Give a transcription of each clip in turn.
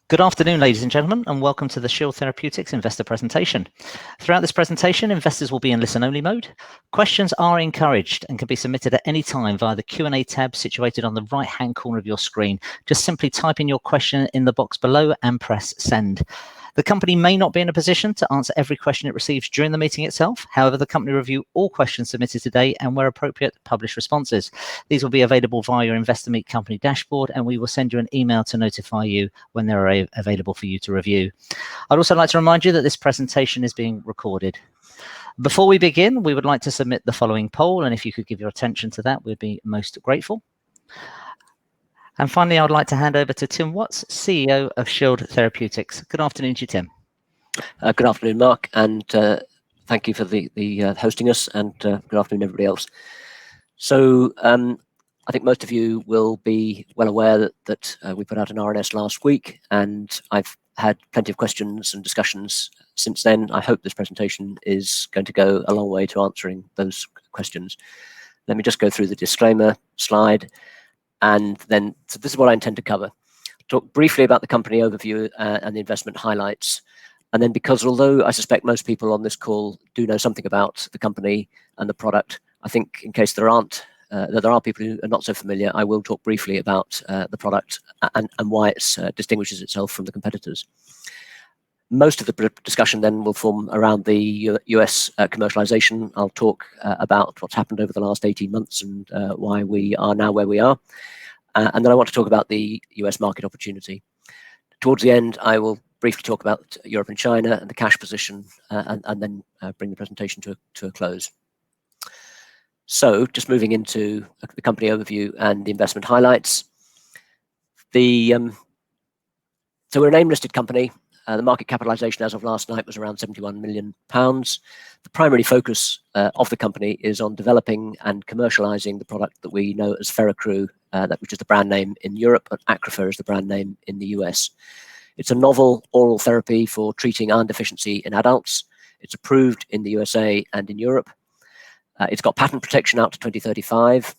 Good afternoon, ladies and gentlemen, and welcome to the Shield Therapeutics investor presentation. Throughout this presentation, investors will be in listen-only mode. Questions are encouraged and can be submitted at any time via the Q&A tab situated on the right-hand corner of your screen. Just simply type in your question in the box below and press send. The company may not be in a position to answer every question it receives during the meeting itself. However, the company will review all questions submitted today and, where appropriate, publish responses. These will be available via your Investor Meet company dashboard, and we will send you an email to notify you when they're available for you to review. I'd also like to remind you that this presentation is being recorded. Before we begin, we would like to submit the following poll, and if you could give your attention to that, we'd be most grateful. And finally, I would like to hand over to Tim Watts, CEO of Shield Therapeutics. Good afternoon to you, Tim. Good afternoon, Mark, and thank you for the hosting us, and good afternoon, everybody else. So I think most of you will be well aware that we put out an RNS last week, and I've had plenty of questions and discussions since then. I hope this presentation is going to go a long way to answering those questions. Let me just go through the disclaimer slide. And then, so this is what I intend to cover. Talk briefly about the company overview and the investment highlights. And then, because although I suspect most people on this call do know something about the company and the product, I think in case there are people who are not so familiar, I will talk briefly about the product and why it distinguishes itself from the competitors. Most of the discussion then will form around the US commercialization. I'll talk about what's happened over the last 18 months and why we are now where we are. And then I want to talk about the US market opportunity. Towards the end, I will briefly talk about Europe and China and the cash position, and then bring the presentation to a close. So just moving into the company overview and the investment highlights. So we're an AIM-listed company. The market capitalization as of last night was around £71 million. The primary focus of the company is on developing and commercializing the product that we know as THERACRU, which is the brand name in Europe, and Acrifer is the brand name in the US. It's a novel oral therapy for treating iron deficiency in adults. It's approved in the USA and in Europe. It's got patent protection out to 2035.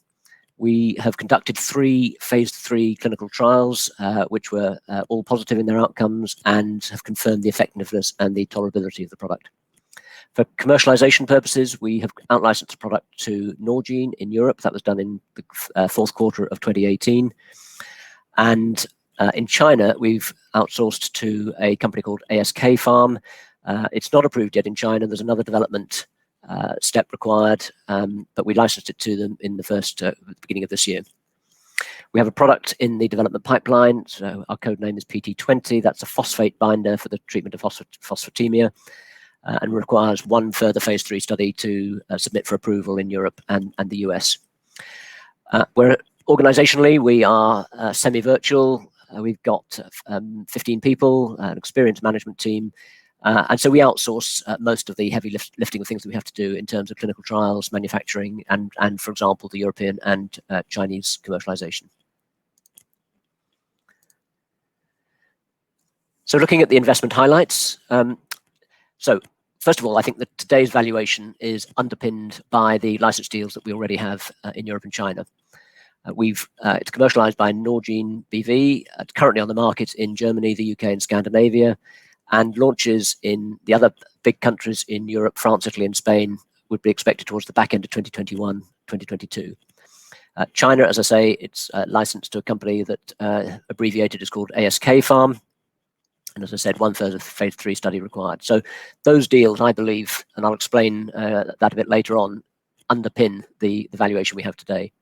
We have conducted 3 phase 3 clinical trials, which were all positive in their outcomes and have confirmed the effectiveness and the tolerability of the product. For commercialization purposes, we have outlicensed the product to Norgine in Europe. That was done in the fourth quarter of 2018. And in China, we've outsourced to a company called ASK Pharm. It's not approved yet in China. There's another development step required, but we licensed it to them in the beginning of this year. We have a product in the development pipeline. So our code name is PT20. That's a phosphate binder for the treatment of phosphatemia, and requires 1 further phase 3 study to submit for approval in Europe and the US. Organizationally, we are semi-virtual. We've got 15 people, an experienced management team. And so we outsource most of the heavy lifting of things that we have to do in terms of clinical trials, manufacturing, and for example, the European and Chinese commercialization. So looking at the investment highlights. So first of all, I think that today's valuation is underpinned by the license deals that we already have in Europe and China. It's commercialized by Norgine BV, currently on the market in Germany, the UK, and Scandinavia. And launches in the other big countries in Europe, France, Italy, and Spain would be expected towards the back end of 2021, 2022. China, as I say, it's licensed to a company that abbreviated is called ASK Pharm. And as I said, 1 further phase 3 study required. So those deals, I believe, and I'll explain that a bit later on, underpin the valuation we have today.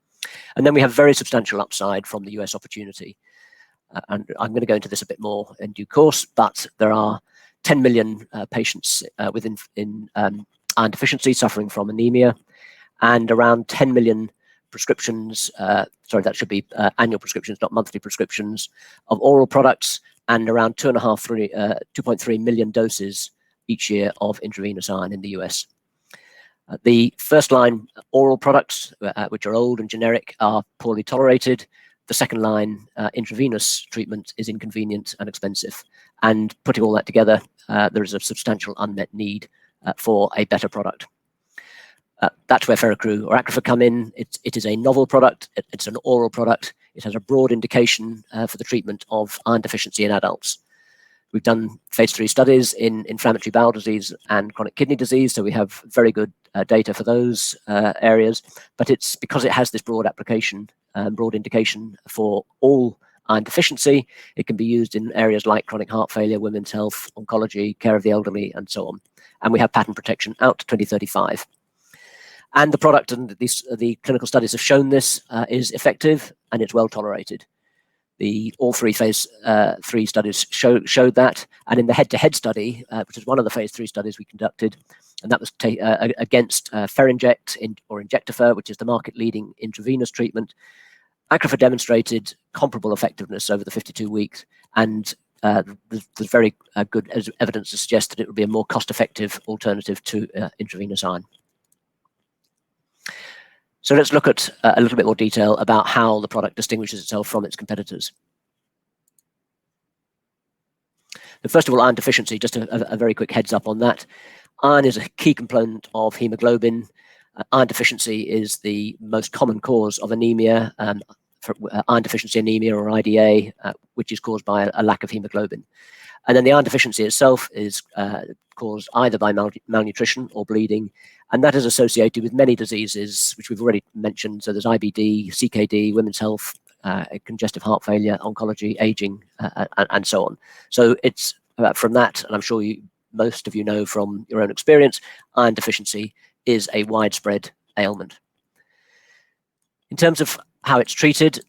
And then we have very substantial upside from the US opportunity. And I'm going to go into this a bit more in due course, but there are 10 million patients in iron deficiency suffering from anemia, and around 10 million prescriptions, sorry, that should be annual prescriptions, not monthly prescriptions, of oral products, and around 2.3 million doses each year of intravenous iron in the US. The first line oral products, which are old and generic, are poorly tolerated. The second line intravenous treatment is inconvenient and expensive. And putting all that together, there is a substantial unmet need for a better product. That's where THERACRU or Acrifer come in. It is a novel product. It's an oral product. It has a broad indication for the treatment of iron deficiency in adults. We've done phase 3 studies in inflammatory bowel disease and chronic kidney disease, so we have very good data for those areas. But it's because it has this broad application, broad indication for all iron deficiency. It can be used in areas like chronic heart failure, women's health, oncology, care of the elderly, and so on. And we have patent protection out to 2035. And the product and the clinical studies have shown this is effective and it's well tolerated. All 3 phase 3 studies showed that, and in the head-to-head study, which is one of the phase 3 studies we conducted, and that was against Ferinject or Injectafer, which is the market-leading intravenous treatment, Acriva demonstrated comparable effectiveness over the 52 weeks, and there's very good evidence to suggest that it would be a more cost-effective alternative to intravenous iron. So let's look at a little bit more detail about how the product distinguishes itself from its competitors. And first of all, iron deficiency, just a very quick heads up on that. Iron is a key component of hemoglobin. Iron deficiency is the most common cause of anemia, iron deficiency anemia or IDA, which is caused by a lack of hemoglobin. And then the iron deficiency itself is caused either by malnutrition or bleeding, and that is associated with many diseases, which we've already mentioned. So there's IBD, CKD, women's health, congestive heart failure, oncology, aging, and so on. So it's from that, and I'm sure most of you know from your own experience, iron deficiency is a widespread ailment. In terms of how it's treated,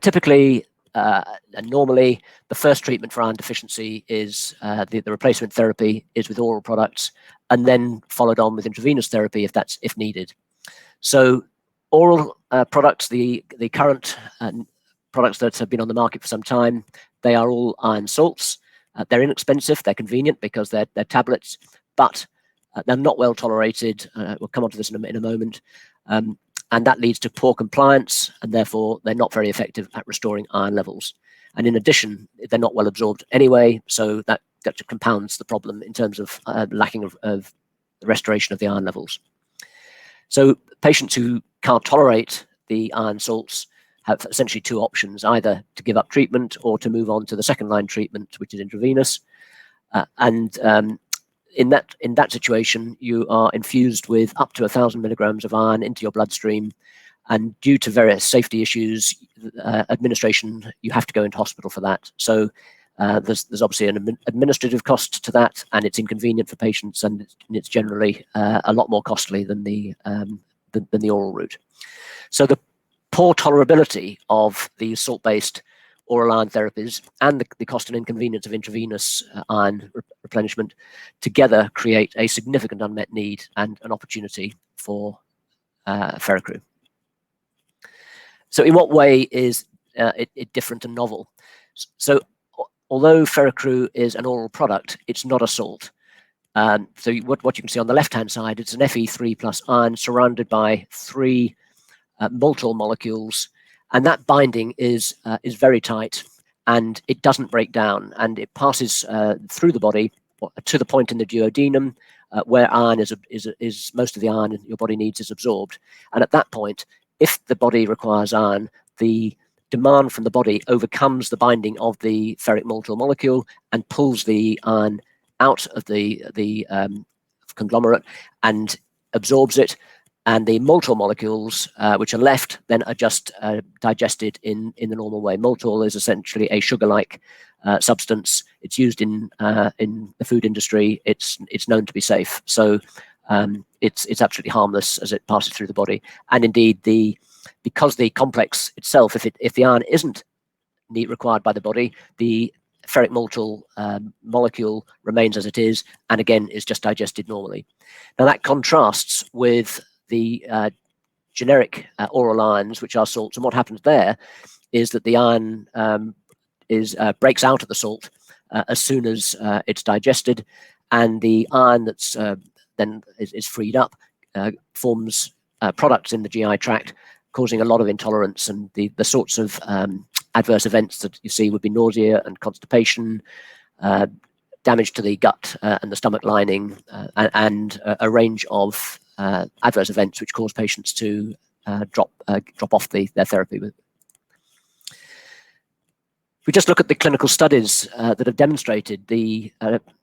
typically and normally, the first treatment for iron deficiency is the replacement therapy is with oral products, and then followed on with intravenous therapy if needed. So oral products, the current products that have been on the market for some time, they are all iron salts. They're inexpensive, they're convenient because they're tablets, but they're not well tolerated. We'll come on to this in a moment. And that leads to poor compliance, and therefore they're not very effective at restoring iron levels. And in addition, they're not well absorbed anyway, so that compounds the problem in terms of lacking of the restoration of the iron levels. So patients who can't tolerate the iron salts have essentially 2 options, either to give up treatment or to move on to the second-line treatment, which is intravenous. In that situation, you are infused with up to 1,000 milligrams of iron into your bloodstream, and due to various safety issues, administration, you have to go into hospital for that. So there's obviously an administrative cost to that, and it's inconvenient for patients, and it's generally a lot more costly than the oral route. So the poor tolerability of these salt-based oral iron therapies and the cost and inconvenience of intravenous iron replenishment together create a significant unmet need and an opportunity for Theracru. So in what way is it different and novel? So although Theracru is an oral product, it's not a salt. So what you can see on the left-hand side, it's an Fe3 plus iron surrounded by 3 maltol molecules, and that binding is very tight, and it doesn't break down, and it passes through the body to the point in the duodenum where iron is most of the iron your body needs is absorbed. And at that point, if the body requires iron, the demand from the body overcomes the binding of the ferric maltol molecule and pulls the iron out of the conglomerate and absorbs it. And the maltol molecules, which are left, then are just digested in the normal way. Maltol is essentially a sugar-like substance. It's used in the food industry. It's known to be safe. So it's absolutely harmless as it passes through the body. And indeed, because the complex itself, if the iron isn't required by the body, the ferric maltol molecule remains as it is, and again is just digested normally. Now that contrasts with the generic oral irons, which are salts, and what happens there is that the iron breaks out of the salt as soon as it's digested, and the iron that's then is freed up forms products in the GI tract, causing a lot of intolerance, and the sorts of adverse events that you see would be nausea and constipation, damage to the gut and the stomach lining, and a range of adverse events which cause patients to drop off their therapy. we just look at the clinical studies that have demonstrated the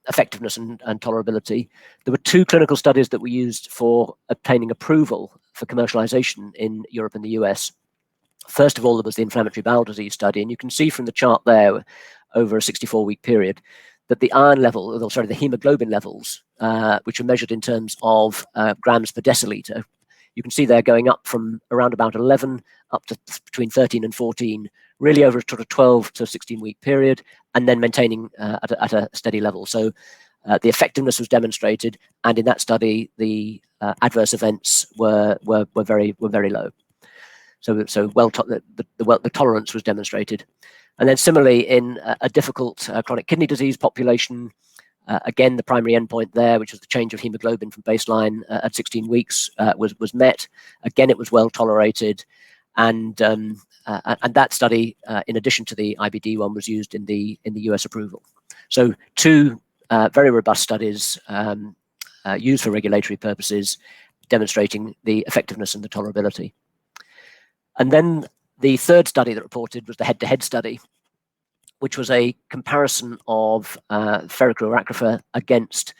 effectiveness and tolerability, there were 2 clinical studies that were used for obtaining approval for commercialization in Europe and the US. First of all, there was the inflammatory bowel disease study, and you can see from the chart there over a 64-week period that the iron level, the hemoglobin levels, which are measured in terms of grams per deciliter, you can see they're going up from around about 11 up to between 13 and 14, really over a sort of 12 to 16-week period, and then maintaining at a steady level. So the effectiveness was demonstrated, and in that study, the adverse events were very low. So the tolerance was demonstrated. And then similarly, in a difficult chronic kidney disease population, again, the primary endpoint there, which was the change of hemoglobin from baseline at 16 weeks, was met. Again, it was well tolerated, and that study, in addition to the IBD one, was used in the US approval. So 2 very robust studies used for regulatory purposes, demonstrating the effectiveness and the tolerability. And then the 3rd study that reported was the head-to-head study, which was a comparison of Feraccru or Acrofer against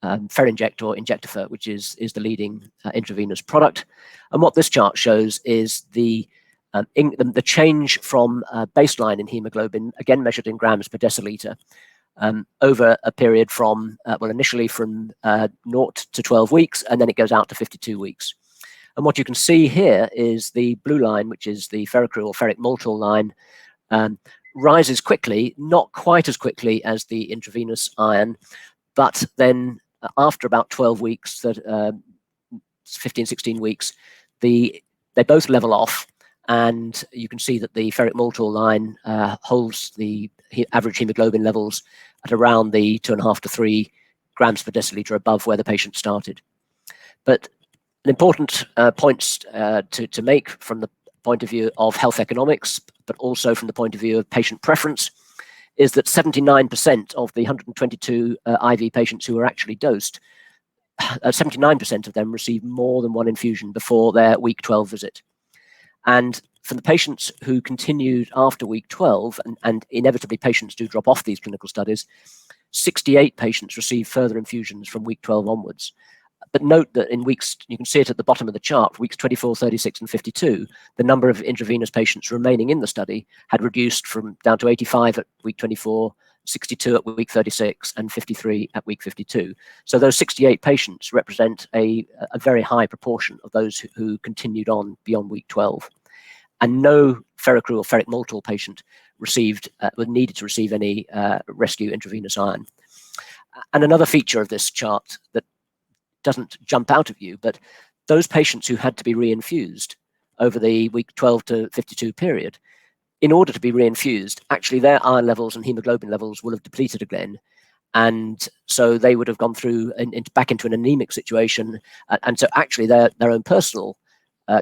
Ferinject or Injectafer, which is the leading intravenous product. And what this chart shows is the change from baseline in hemoglobin, again measured in grams per deciliter, over a period from, initially from 0 to 12 weeks, and then it goes out to 52 weeks. And what you can see here is the blue line, which is the Feraccru or ferric maltol line, rises quickly, not quite as quickly as the intravenous iron, but then after about 12 weeks, 15, 16 weeks, they both level off, and you can see that the ferric maltol line holds the average hemoglobin levels at around the 2.5 to 3 grams per deciliter above where the patient started. But an important points to make from the point of view of health economics, but also from the point of view of patient preference, is that 79% of the 122 IV patients who were actually dosed, 79% of them received more than 1 infusion before their week 12 visit. And for the patients who continued after week 12, and inevitably patients do drop off these clinical studies, 68 patients received further infusions from week 12 onwards. But note that in weeks, you can see it at the bottom of the chart, weeks 24, 36, and 52, the number of intravenous patients remaining in the study had reduced from down to 85 at week 24, 62 at week 36, and 53 at week 52. So those 68 patients represent a very high proportion of those who continued on beyond week 12. And no Feraccru or ferric maltol patient needed to receive any rescue intravenous iron. And another feature of this chart that doesn't jump out at you, but those patients who had to be reinfused over the week 12 to 52 period, in order to be reinfused, actually their iron levels and hemoglobin levels will have depleted again. And so they would have gone through back into an anemic situation. And so actually their own personal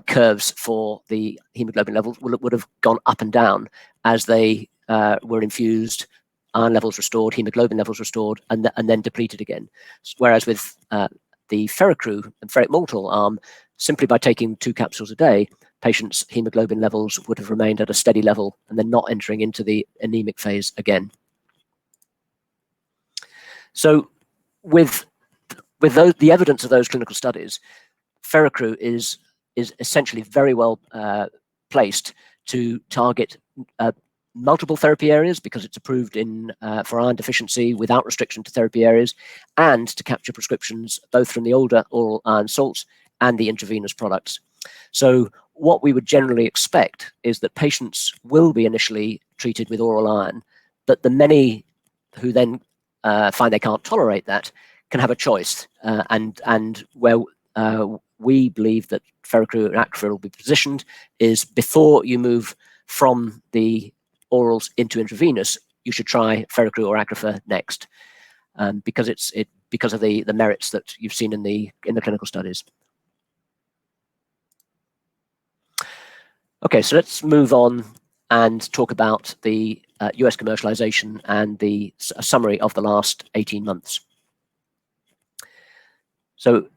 curves for the hemoglobin levels would have gone up and down as they were infused, iron levels restored, hemoglobin levels restored, and then depleted again. Whereas with the Feraccru and ferric maltol arm, simply by taking 2 capsules a day, patients' hemoglobin levels would have remained at a steady level and then not entering into the anemic phase again. So with the evidence of those clinical studies, Feraccru is essentially very well placed to target multiple therapy areas because it's approved for iron deficiency without restriction to therapy areas, and to capture prescriptions both from the older oral iron salts and the intravenous products. So what we would generally expect is that patients will be initially treated with oral iron, but the many who then find they can't tolerate that can have a choice, and where we believe that Feraccru and Acrofer will be positioned is before you move from the orals into intravenous, you should try Feraccru or Acrofer next, because of the merits that you've seen in the clinical studies. Okay, so let's move on and talk about the US commercialization and the summary of the last 18 months. So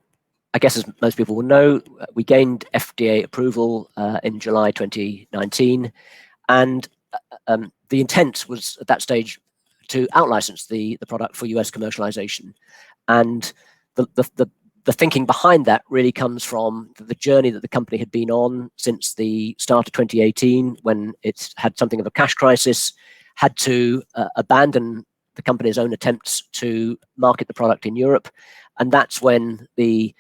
I guess, as most people will know, we gained FDA approval in July 2019, and the intent was at that stage to out-license the product for US commercialization. And the thinking behind that really comes from the journey that the company had been on since the start of 2018, when it had something of a cash crisis, had to abandon the company's own attempts to market the product in Europe. And that's when the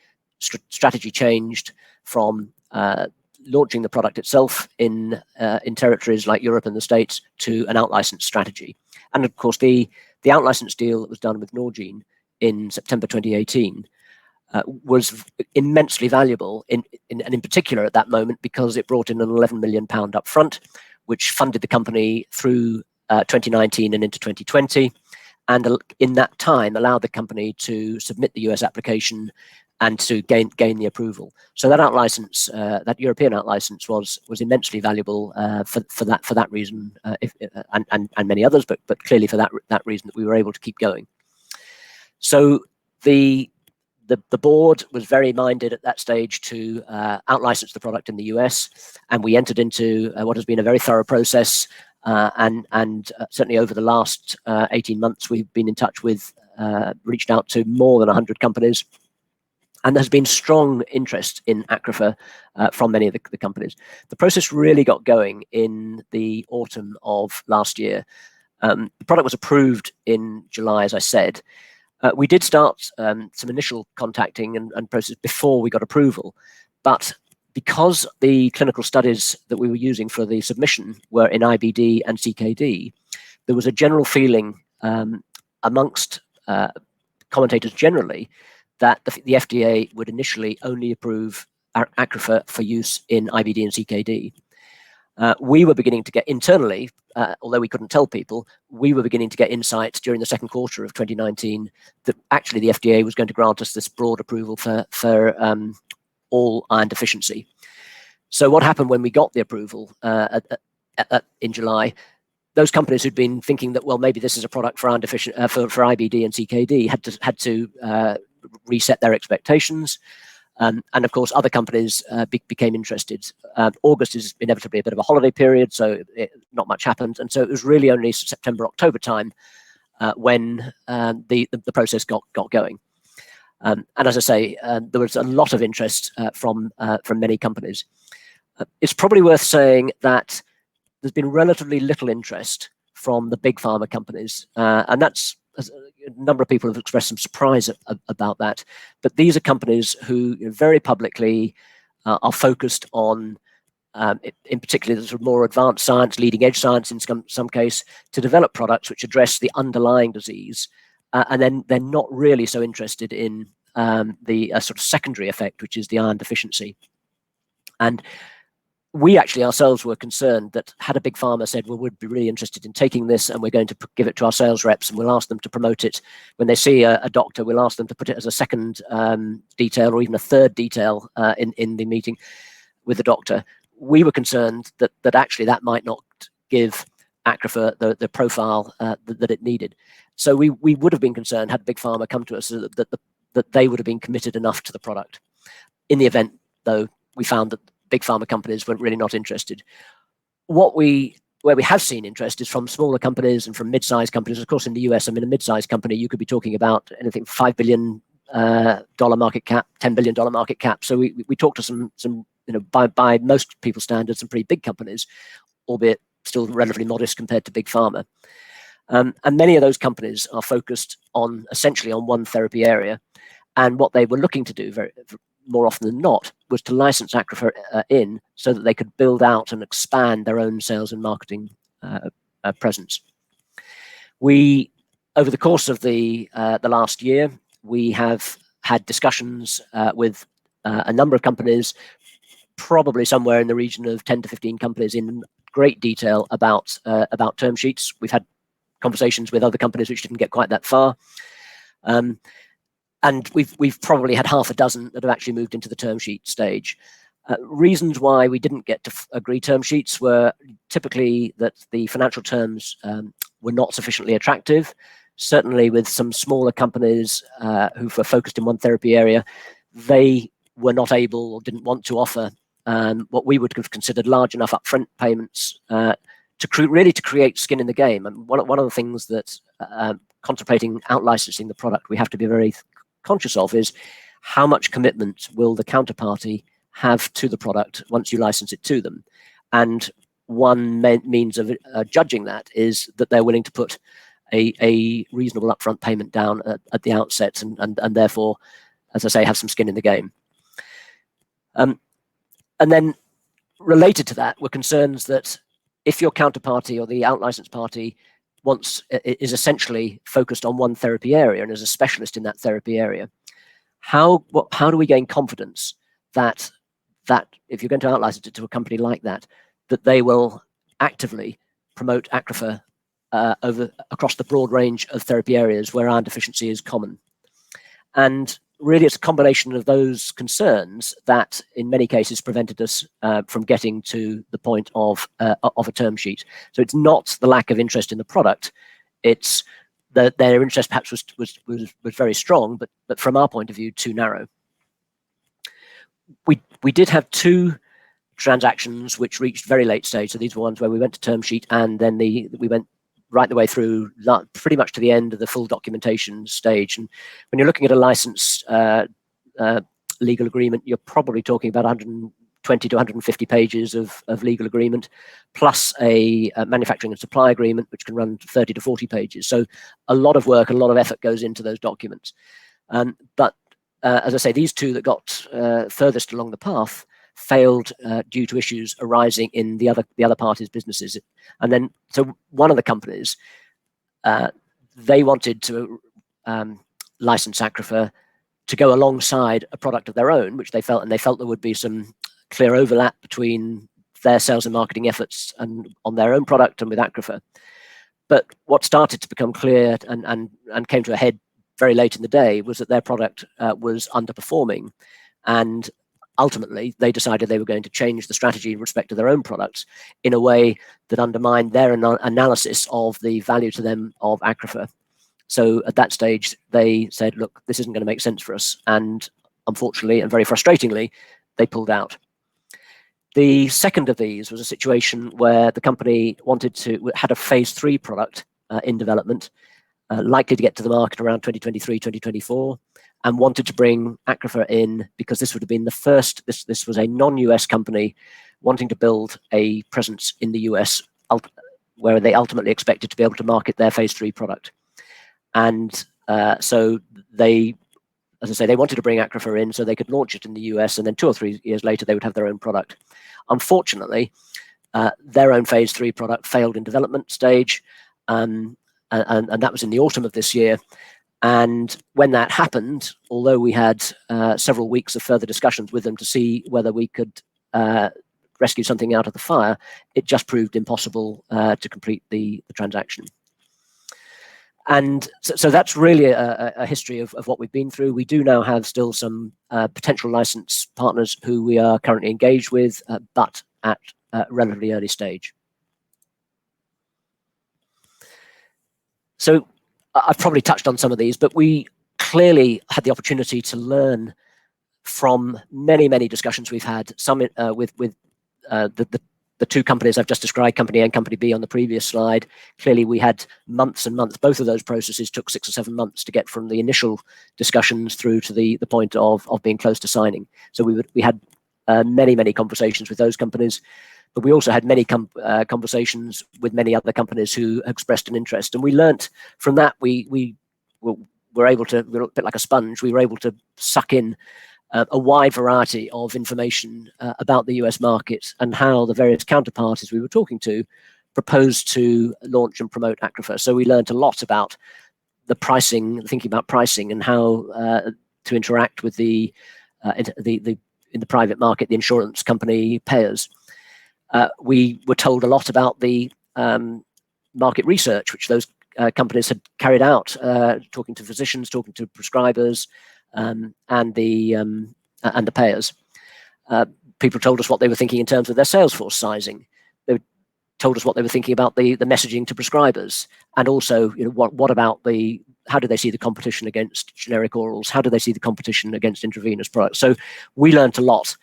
strategy changed from launching the product itself in territories like Europe and the States to an out-license strategy. And of course, the out-license deal that was done with Norgine in September 2018 was immensely valuable, and in particular at that moment, because it brought in an £11 million upfront, which funded the company through 2019 and into 2020, and in that time allowed the company to submit the US application and to gain the approval. So that out-license, that European out-license, was immensely valuable for that reason, and many others, but clearly for that reason that we were able to keep going. So the board was very minded at that stage to out-license the product in the US, and we entered into what has been a very thorough process. And certainly over the last 18 months, we've been in touch with, reached out to more than 100 companies. And there's been strong interest in Acriva from many of the companies. The process really got going in the autumn of last year. The product was approved in July, as I said. We did start some initial contacting and process before we got approval. But because the clinical studies that we were using for the submission were in IBD and CKD, there was a general feeling amongst commentators generally that the FDA would initially only approve Acriva for use in IBD and CKD. We were beginning to get internally, although we couldn't tell people, we were beginning to get insights during the second quarter of 2019 that actually the FDA was going to grant us this broad approval for all iron deficiency. So what happened when we got the approval in July? Those companies who'd been thinking that, well, maybe this is a product for iron deficient for IBD and CKD had to reset their expectations. And of course, other companies became interested. August is inevitably a bit of a holiday period, so not much happened. And so it was really only September, October time when the process got going. And as I say, there was a lot of interest from many companies. It's probably worth saying that there's been relatively little interest from the big pharma companies, and that's a number of people have expressed some surprise about that. But these are companies who very publicly are focused on, in particular, the sort of more advanced science, leading edge science in some case, to develop products which address the underlying disease. And then they're not really so interested in the sort of secondary effect, which is the iron deficiency. And we actually ourselves were concerned that had a big pharma said, well, we'd be really interested in taking this and we're going to give it to our sales reps and we'll ask them to promote it. When they see a doctor, we'll ask them to put it as a second detail or even a third detail in the meeting with the doctor. We were concerned that actually that might not give Acriva the profile that it needed. So we would have been concerned had big pharma come to us that they would have been committed enough to the product. In the event, though, we found that big pharma companies were really not interested. Where we have seen interest is from smaller companies and from mid-sized companies. Of course, in the US, I mean, a mid-sized company, you could be talking about anything $5 billion market cap, $10 billion market cap. So we talked to some by most people's standards, some pretty big companies, albeit still relatively modest compared to big pharma. And many of those companies are focused on essentially on one therapy area. And what they were looking to do more often than not was to license Acriva in so that they could build out and expand their own sales and marketing presence. Over the course of the last year, we have had discussions with a number of companies, probably somewhere in the region of 10 to 15 companies in great detail about term sheets. We've had conversations with other companies which didn't get quite that far. And we've probably had half a dozen that have actually moved into the term sheet stage. Reasons why we didn't get to agree term sheets were typically that the financial terms were not sufficiently attractive. Certainly with some smaller companies who were focused in one therapy area, they were not able or didn't want to offer what we would have considered large enough upfront payments really to create skin in the game. And one of the things that contemplating out licensing the product we have to be very conscious of is how much commitment will the counterparty have to the product once you license it to them. And one means of judging that is that they're willing to put a reasonable upfront payment down at the outset, and therefore, as I say, have some skin in the game. And then related to that were concerns that if your counterparty or the out-licensed party is essentially focused on one therapy area and is a specialist in that therapy area, how do we gain confidence that if you're going to out-license it to a company like that, that they will actively promote Acrifer across the broad range of therapy areas where iron deficiency is common? And really, it's a combination of those concerns that, in many cases, prevented us from getting to the point of a term sheet. So it's not the lack of interest in the product; it's that their interest perhaps was very strong, but from our point of view, too narrow. We did have two transactions which reached very late stage. So these were ones where we went to term sheet, and then we went right the way through, pretty much to the end of the full documentation stage. And when you're looking at a license legal agreement, you're probably talking about 120 to 150 pages of legal agreement, plus a manufacturing and supply agreement, which can run 30 to 40 pages. So a lot of work, a lot of effort goes into those documents. But as I say, these two that got furthest along the path failed due to issues arising in the other parties' businesses. And then, so one of the companies, they wanted to license Acrifer to go alongside a product of their own, which they felt there would be some clear overlap between their sales and marketing efforts and on their own product and with Acrifer. But what started to become clear and came to a head very late in the day was that their product was underperforming, and ultimately, they decided they were going to change the strategy in respect to their own products in a way that undermined their analysis of the value to them of Acrifer. So at that stage, they said, look, this isn't going to make sense for us. And unfortunately, and very frustratingly, they pulled out. The second of these was a situation where the company had a phase 3 product in development, likely to get to the market around 2023, 2024. And wanted to bring Acrifer in because this would have been the first, this was a non-US company wanting to build a presence in the US where they ultimately expected to be able to market their phase 3 product. And so they, as I say, they wanted to bring Acrifer in so they could launch it in the US, and then 2 or 3 years later, they would have their own product. Unfortunately, their own phase 3 product failed in development stage, and that was in the autumn of this year. And when that happened, although we had several weeks of further discussions with them to see whether we could rescue something out of the fire, it just proved impossible to complete the transaction. And so that's really a history of what we've been through. We do now have still some potential license partners who we are currently engaged with, but at a relatively early stage. So I've probably touched on some of these, but we clearly had the opportunity to learn from many, many discussions we've had, some with the two companies I've just described, Company A and Company B on the previous slide. Clearly, we had months and months. Both of those processes took 6 or 7 months to get from the initial discussions through to the point of being close to signing. So we had many, many conversations with those companies. But we also had many conversations with many other companies who expressed an interest. And we learnt from that, we were able to, we're a bit like a sponge, we were able to suck in a wide variety of information about the US market and how the various counterparties we were talking to proposed to launch and promote Acrifer. So we learnt a lot about the pricing, thinking about pricing and how to interact with in the private market, the insurance company payers. We were told a lot about the market research, which those companies had carried out, talking to physicians, talking to prescribers, and the payers. People told us what they were thinking in terms of their sales force sizing. They told us what they were thinking about the messaging to prescribers, and also, what about how do they see the competition against generic orals? How do they see the competition against intravenous products? So we learned a lot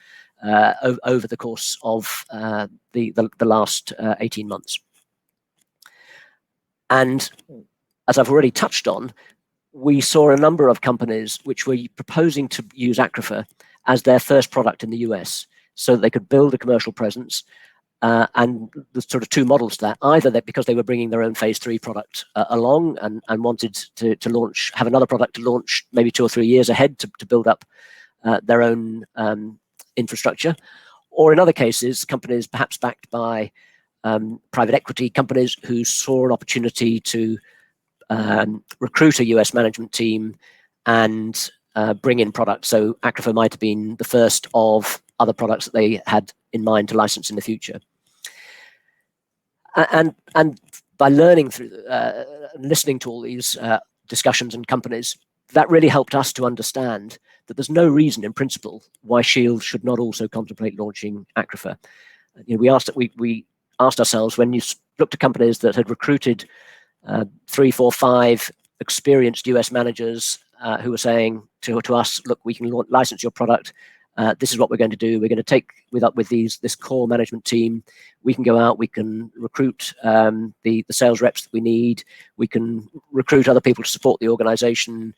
over the course of the last 18 months. And as I've already touched on, we saw a number of companies which were proposing to use Acrifor as their first product in the US so that they could build a commercial presence. And there's sort of two models to that. Either that because they were bringing their own phase 3 product along and wanted to launch, have another product to launch maybe 2 or 3 years ahead to build up their own infrastructure. Or in other cases, companies perhaps backed by private equity companies who saw an opportunity to recruit a US management team and bring in products. So Acrifor might have been the first of other products that they had in mind to license in the future. And by learning through, listening to all these discussions and companies, that really helped us to understand that there's no reason in principle why Shield should not also contemplate launching Acrifor. We asked ourselves, when you looked at companies that had recruited 3, 4, 5 experienced US managers who were saying to us, look, we can license your product. This is what we're going to do. We're going to take with this core management team. We can go out. We can recruit the sales reps that we need. We can recruit other people to support the organization.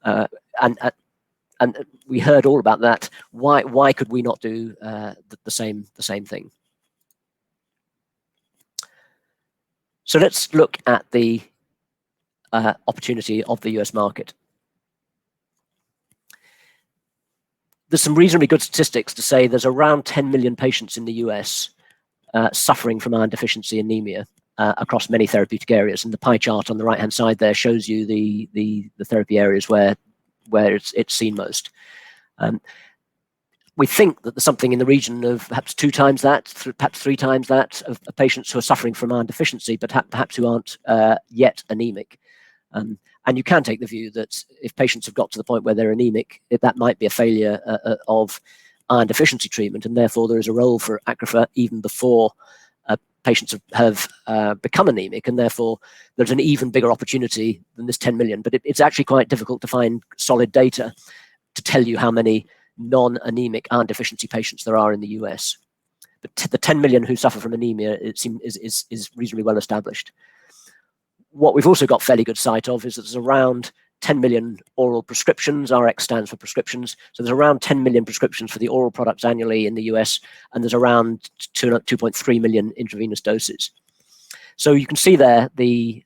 And we heard all about that. Why could we not do the same thing? So let's look at the opportunity of the US market. There's some reasonably good statistics to say there's around 10 million patients in the US suffering from iron deficiency anemia across many therapeutic areas. And the pie chart on the right-hand side there shows you the therapy areas where it's seen most. We think that there's something in the region of perhaps 2 times that, perhaps 3 times that of patients who are suffering from iron deficiency, but perhaps who aren't yet anemic. And you can take the view that if patients have got to the point where they're anemic, that might be a failure of iron deficiency treatment, and therefore there is a role for Acrifor even before patients have become anemic, and therefore there's an even bigger opportunity than this 10 million. But it's actually quite difficult to find solid data to tell you how many non-anemic iron deficiency patients there are in the US. But the 10 million who suffer from anemia, it seems, is reasonably well established. What we've also got fairly good sight of is that there's around 10 million oral prescriptions. RX stands for prescriptions. So there's around 10 million prescriptions for the oral products annually in the US, and there's around 2.3 million intravenous doses. So you can see there the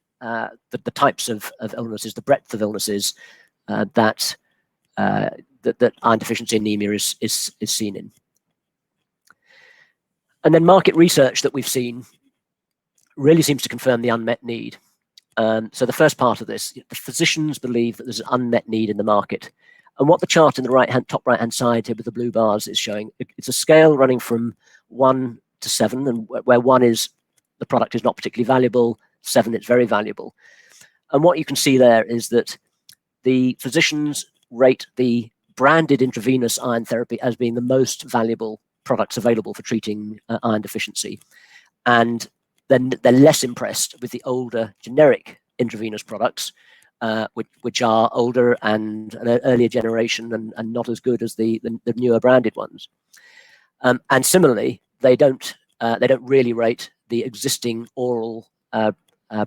types of illnesses, the breadth of illnesses that iron deficiency anemia is seen in. And then market research that we've seen really seems to confirm the unmet need. So the first part of this, the physicians believe that there's an unmet need in the market. And what the chart in the top right-hand side here with the blue bars is showing, it's a scale running from 1 to 7, and where 1 is the product is not particularly valuable, 7 it's very valuable. And what you can see there is that the physicians rate the branded intravenous iron therapy as being the most valuable products available for treating iron deficiency. And then they're less impressed with the older generic intravenous products, which are older and an earlier generation and not as good as the newer branded ones. And similarly, they don't really rate the existing oral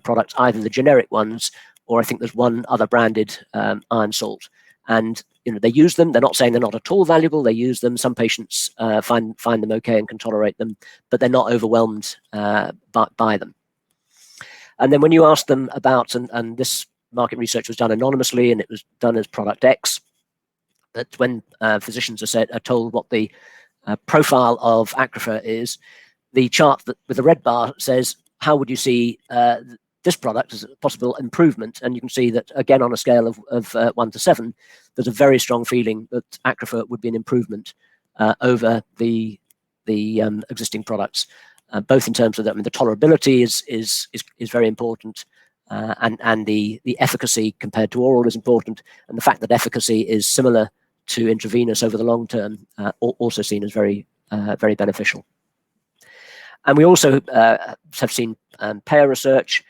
products, either the generic ones or I think there's one other branded iron salt. And they use them. They're not saying they're not at all valuable. They use them. Some patients find them okay and can tolerate them, but they're not overwhelmed by them. And then when you ask them about, and this market research was done anonymously and it was done as product X, that when physicians are told what the profile of Acrifor is, the chart with the red bar says, how would you see this product as a possible improvement? And you can see that, again, on a scale of 1 to 7, there's a very strong feeling that Acrifor would be an improvement over the existing products, both in terms of the tolerability is very important, and the efficacy compared to oral is important, and the fact that efficacy is similar to intravenous over the long term also seen as very beneficial. And we also have seen payer research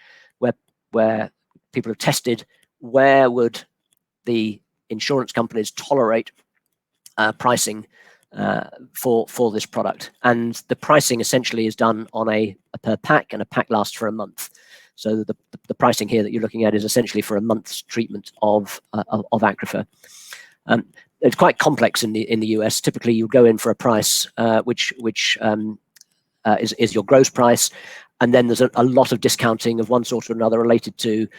where people have tested where would the insurance companies tolerate pricing for this product. And the pricing essentially is done on a per pack, and a pack lasts for a month. So the pricing here that you're looking at is essentially for a month's treatment of Acrifor. It's quite complex in the US. Typically, you go in for a price which is your gross price, and then there's a lot of discounting of one sort or another related to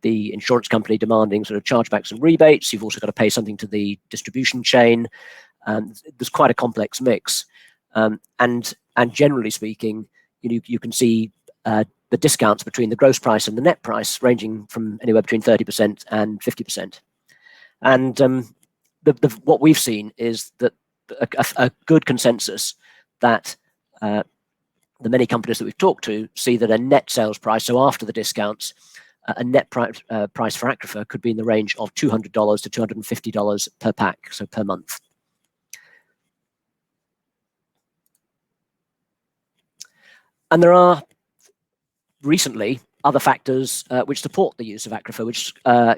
the insurance company demanding sort of chargebacks and rebates. You've also got to pay something to the distribution chain. There's quite a complex mix, and generally speaking, you can see the discounts between the gross price and the net price ranging from anywhere between 30% and 50%. And what we've seen is that a good consensus that the many companies that we've talked to see that a net sales price, so after the discounts, a net price for Acrifor could be in the range of $200 to $250 per pack, so per month. And there are recently other factors which support the use of Acrifor, which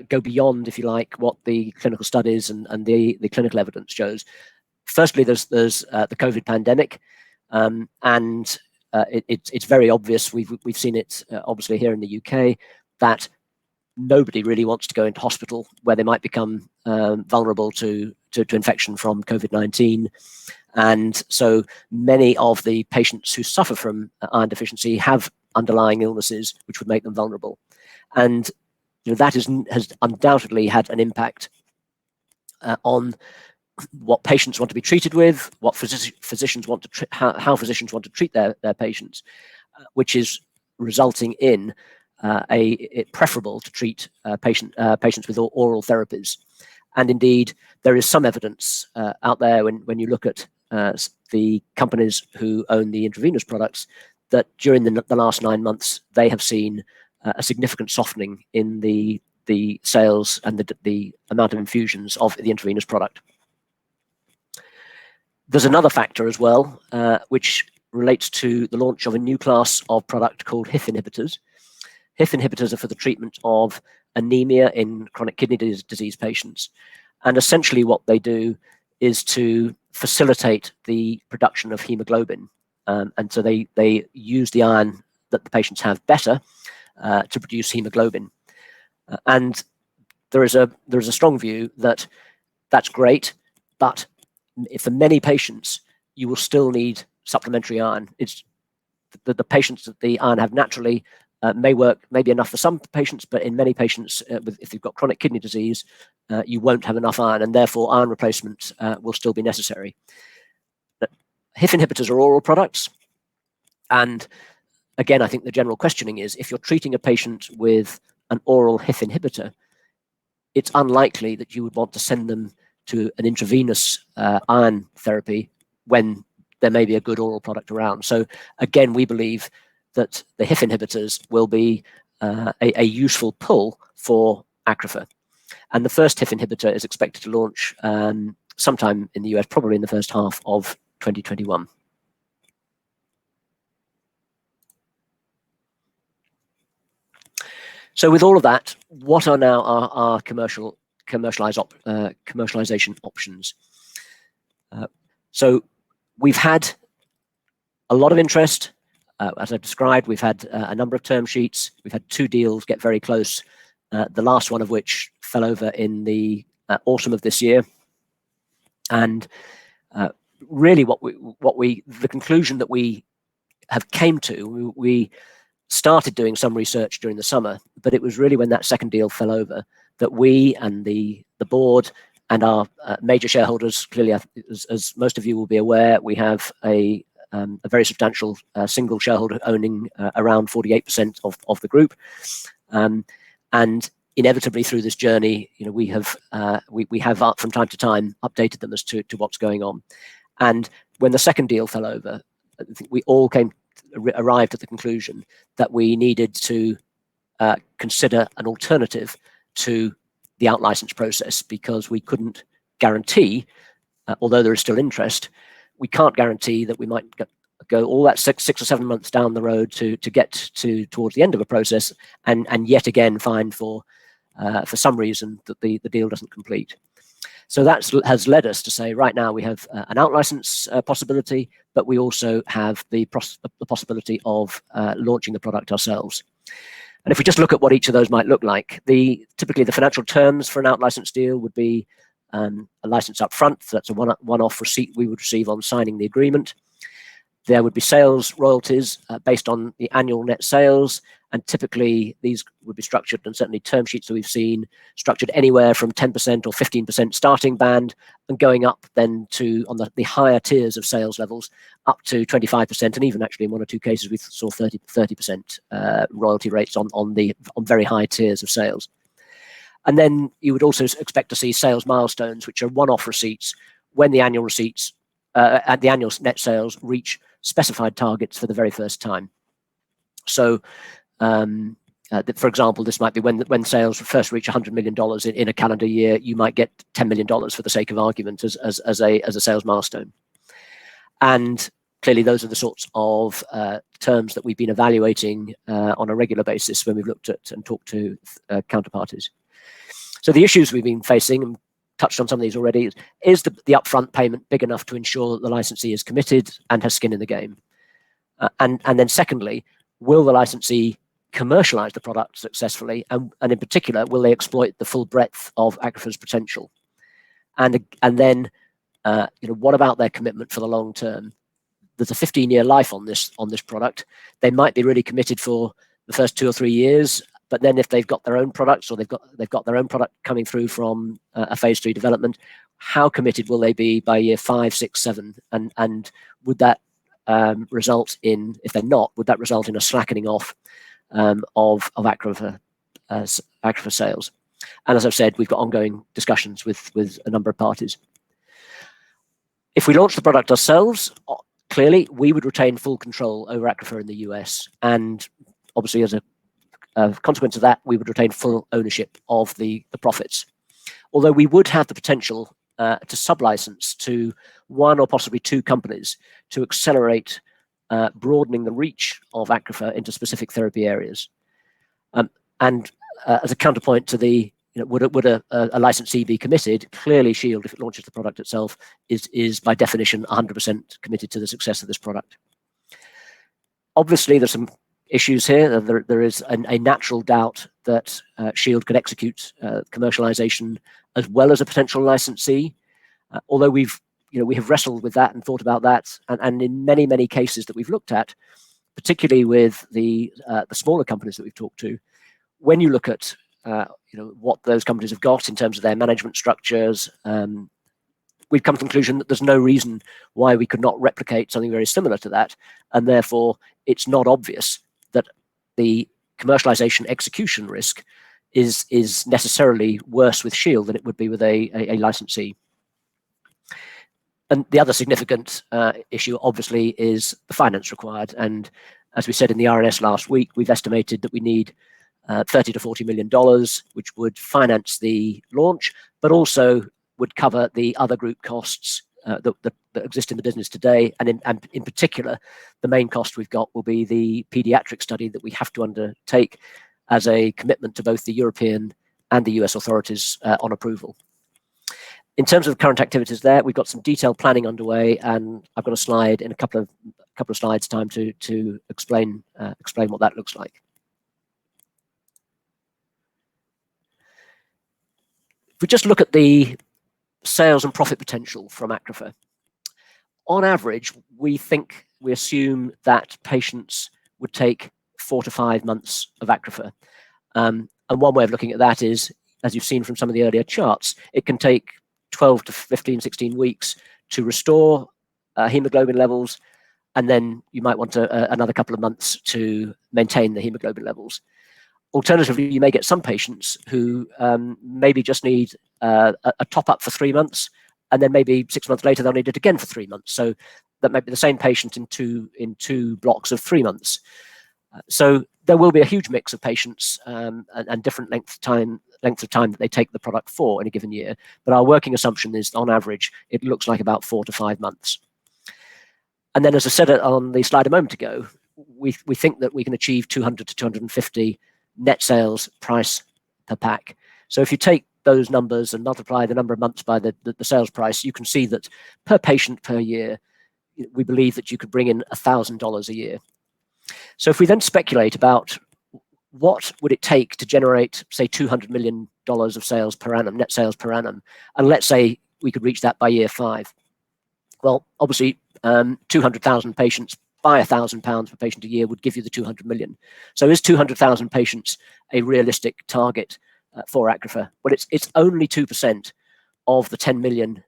go beyond, if you like, what the clinical studies and the clinical evidence shows. Firstly, there's the COVID pandemic, and it's very obvious. We've seen it obviously here in the UK that nobody really wants to go into hospital where they might become vulnerable to infection from COVID-19. And so many of the patients who suffer from iron deficiency have underlying illnesses which would make them vulnerable. And that has undoubtedly had an impact on what patients want to be treated with, what physicians want to how physicians want to treat their patients, which is resulting in it preferable to treat patients with oral therapies. And indeed, there is some evidence out there when you look at the companies who own the intravenous products that during the last 9 months, they have seen a significant softening in the sales and the amount of infusions of the intravenous product. There's another factor as well, which relates to the launch of a new class of product called HIF inhibitors. HIF inhibitors are for the treatment of anemia in chronic kidney disease patients. And essentially what they do is to facilitate the production of hemoglobin. And so they use the iron that the patients have better to produce hemoglobin. And there is a strong view that that's great, but for many patients, you will still need supplementary iron. It's the patients that the iron have naturally may work maybe enough for some patients, but in many patients, if you've got chronic kidney disease, you won't have enough iron, and therefore iron replacement will still be necessary. But HIF inhibitors are oral products, and again, I think the general questioning is, if you're treating a patient with an oral HIF inhibitor, it's unlikely that you would want to send them to an intravenous iron therapy when there may be a good oral product around. So again, we believe that the HIF inhibitors will be a useful pull for Acrifor. And the first HIF inhibitor is expected to launch sometime in the US, probably in the first half of 2021. So with all of that, what are now our commercialization options? So we've had a lot of interest. As I've described, we've had a number of term sheets. We've had 2 deals get very close, the last one of which fell over in the autumn of this year. And really the conclusion that we have came to, we started doing some research during the summer, but it was really when that second deal fell over that we and the board and our major shareholders, clearly, as most of you will be aware, we have a very substantial single shareholder owning around 48% of the group, and inevitably through this journey, we have from time to time updated them as to what's going on. And when the second deal fell over, I think we all arrived at the conclusion that we needed to consider an alternative to the out-license process, because we couldn't guarantee, although there is still interest, we can't guarantee that we might go all that six or 7 months down the road to get towards the end of a process and yet again find for some reason that the deal doesn't complete. So that has led us to say, right now we have an out-license possibility, but we also have the possibility of launching the product ourselves. And if we just look at what each of those might look like, typically the financial terms for an out-license deal would be a license up front. So that's a one-off receipt we would receive on signing the agreement. There would be sales royalties based on the annual net sales, and typically these would be structured, and certainly term sheets that we've seen, structured anywhere from 10% or 15% starting band, and going up then to, on the higher tiers of sales levels, up to 25%, and even actually in one or two cases we saw 30% royalty rates on very high tiers of sales. And then you would also expect to see sales milestones, which are one-off receipts when the annual receipts and the annual net sales reach specified targets for the very first time. So, for example, this might be when sales first reach $100 million in a calendar year, you might get $10 million for the sake of argument as a sales milestone. And clearly, those are the sorts of terms that we've been evaluating on a regular basis when we've looked at and talked to counterparties. So the issues we've been facing, and touched on some of these already, is the upfront payment big enough to ensure that the licensee is committed and has skin in the game? And then secondly, will the licensee commercialize the product successfully? And in particular, will they exploit the full breadth of Agrafa's potential? And then, what about their commitment for the long term? There's a 15-year life on this product. They might be really committed for the first 2 or 3 years, but then if they've got their own products, or they've got their own product coming through from a phase 3 development, how committed will they be by year 5, 6, 7? And would that result in, if they're not, would that result in a slackening off of Agrafa sales? And as I've said, we've got ongoing discussions with a number of parties. If we launch the product ourselves, clearly we would retain full control over Agrafa in the US, and obviously as a consequence of that, we would retain full ownership of the profits. Although we would have the potential to sublicense to 1 or possibly 2 companies to accelerate broadening the reach of Agrafa into specific therapy areas. And as a counterpoint to the, would a licensee be committed? Clearly, Shield, if it launches the product itself, is by definition 100% committed to the success of this product. Obviously, there's some issues here. There is a natural doubt that Shield could execute commercialization as well as a potential licensee. Although we have wrestled with that and thought about that, and in many cases that we've looked at, particularly with the smaller companies that we've talked to, when you look at what those companies have got in terms of their management structures, we've come to the conclusion that there's no reason why we could not replicate something very similar to that, and therefore it's not obvious that the commercialization execution risk is necessarily worse with Shield than it would be with a licensee. And the other significant issue, obviously, is the finance required. And as we said in the RNS last week, we've estimated that we need $30 to $40 million, which would finance the launch, but also would cover the other group costs that exist in the business today. And in particular, the main cost we've got will be the pediatric study that we have to undertake as a commitment to both the European and the US authorities on approval. In terms of current activities there, we've got some detailed planning underway, and I've got a slide in a couple of slides' time to explain what that looks like. If we just look at the sales and profit potential from Agrafa, on average, we assume that patients would take 4 to 5 months of Agrafa. And one way of looking at that is, as you've seen from some of the earlier charts, it can take 12 to 15, 16 weeks to restore hemoglobin levels, and then you might want another couple of months to maintain the hemoglobin levels. Alternatively, you may get some patients who maybe just need a top-up for 3 months, and then maybe 6 months later they'll need it again for 3 months. So that might be the same patient in two blocks of 3 months. So there will be a huge mix of patients and different length of time that they take the product for in a given year. But our working assumption is, on average, it looks like about 4 to 5 months. And then, as I said on the slide a moment ago, we think that we can achieve 200 to 250 net sales price per pack. So if you take those numbers and multiply the number of months by the sales price, you can see that per patient per year, we believe that you could bring in $1,000 a year. So if we then speculate about what would it take to generate, say, $200 million of sales per annum, net sales per annum? And let's say we could reach that by year 5. Well, obviously, 200,000 patients by £1,000 per patient a year would give you the 200 million. So is 200,000 patients a realistic target for Acrifa? Well, it's only 2% of the 10 million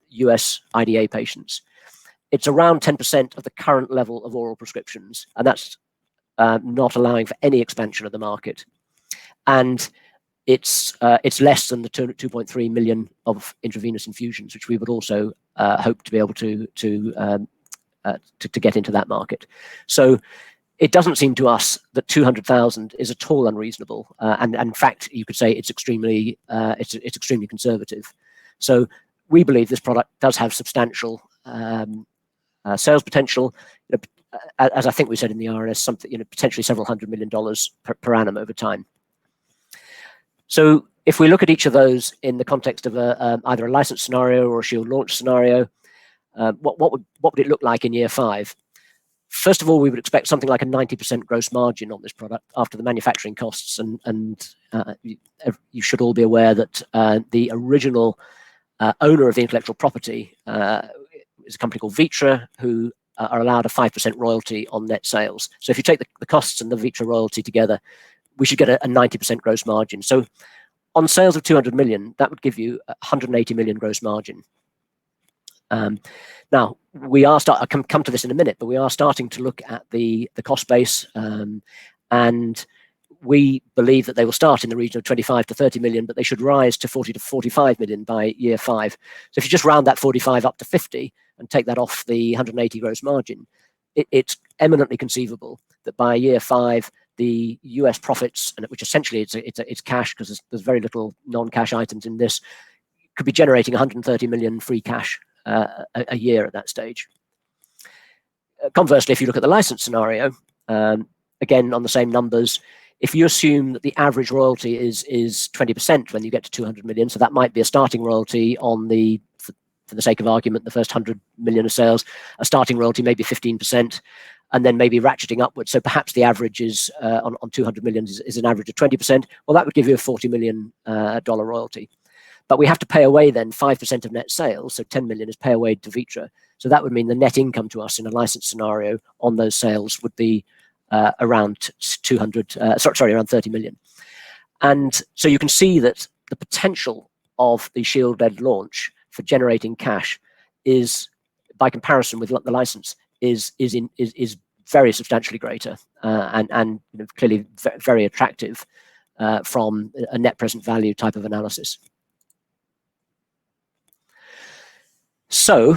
US IDA patients. It's around 10% of the current level of oral prescriptions, and that's not allowing for any expansion of the market. And it's less than the 2.3 million of intravenous infusions, which we would also hope to be able to get into that market. So it doesn't seem to us that 200,000 is at all unreasonable, and in fact, you could say it's extremely conservative. So we believe this product does have substantial sales potential. As I think we said in the RNS, something potentially several $100 million per annum over time. So if we look at each of those in the context of either a license scenario or a Shield launch scenario, what would it look like in year 5? First of all, we would expect something like a 90% gross margin on this product after the manufacturing costs, and you should all be aware that the original owner of the intellectual property is a company called Vitra, who are allowed a 5% royalty on net sales. So if you take the costs and the Vitra royalty together, we should get a 90% gross margin. So on sales of 200 million, that would give you 180 million gross margin. Now, I'll come to this in a minute, but we are starting to look at the cost base, and we believe that they will start in the region of 25 to 30 million, but they should rise to 40 to 45 million by year 5. So if you just round that 45 up to 50 and take that off the 180 gross margin, it's eminently conceivable that by year 5, the US profits, and which essentially it's cash because there's very little non-cash items in this, could be generating 130 million free cash a year at that stage. Conversely, if you look at the license scenario, again on the same numbers, if you assume that the average royalty is 20% when you get to 200 million, so that might be a starting royalty on for the sake of argument, the first 100 million of sales, a starting royalty maybe 15%, and then maybe ratcheting upwards. So perhaps the average is on 200 million is an average of 20%. Well, that would give you a $40 million royalty. But we have to pay away then 5% of net sales, so 10 million is pay away to Vitra. So that would mean the net income to us in a license scenario on those sales would be around around 30 million. And so you can see that the potential of the Shield-led launch for generating cash is, by comparison with the license, is very substantially greater and clearly very attractive from a net present value type of analysis. So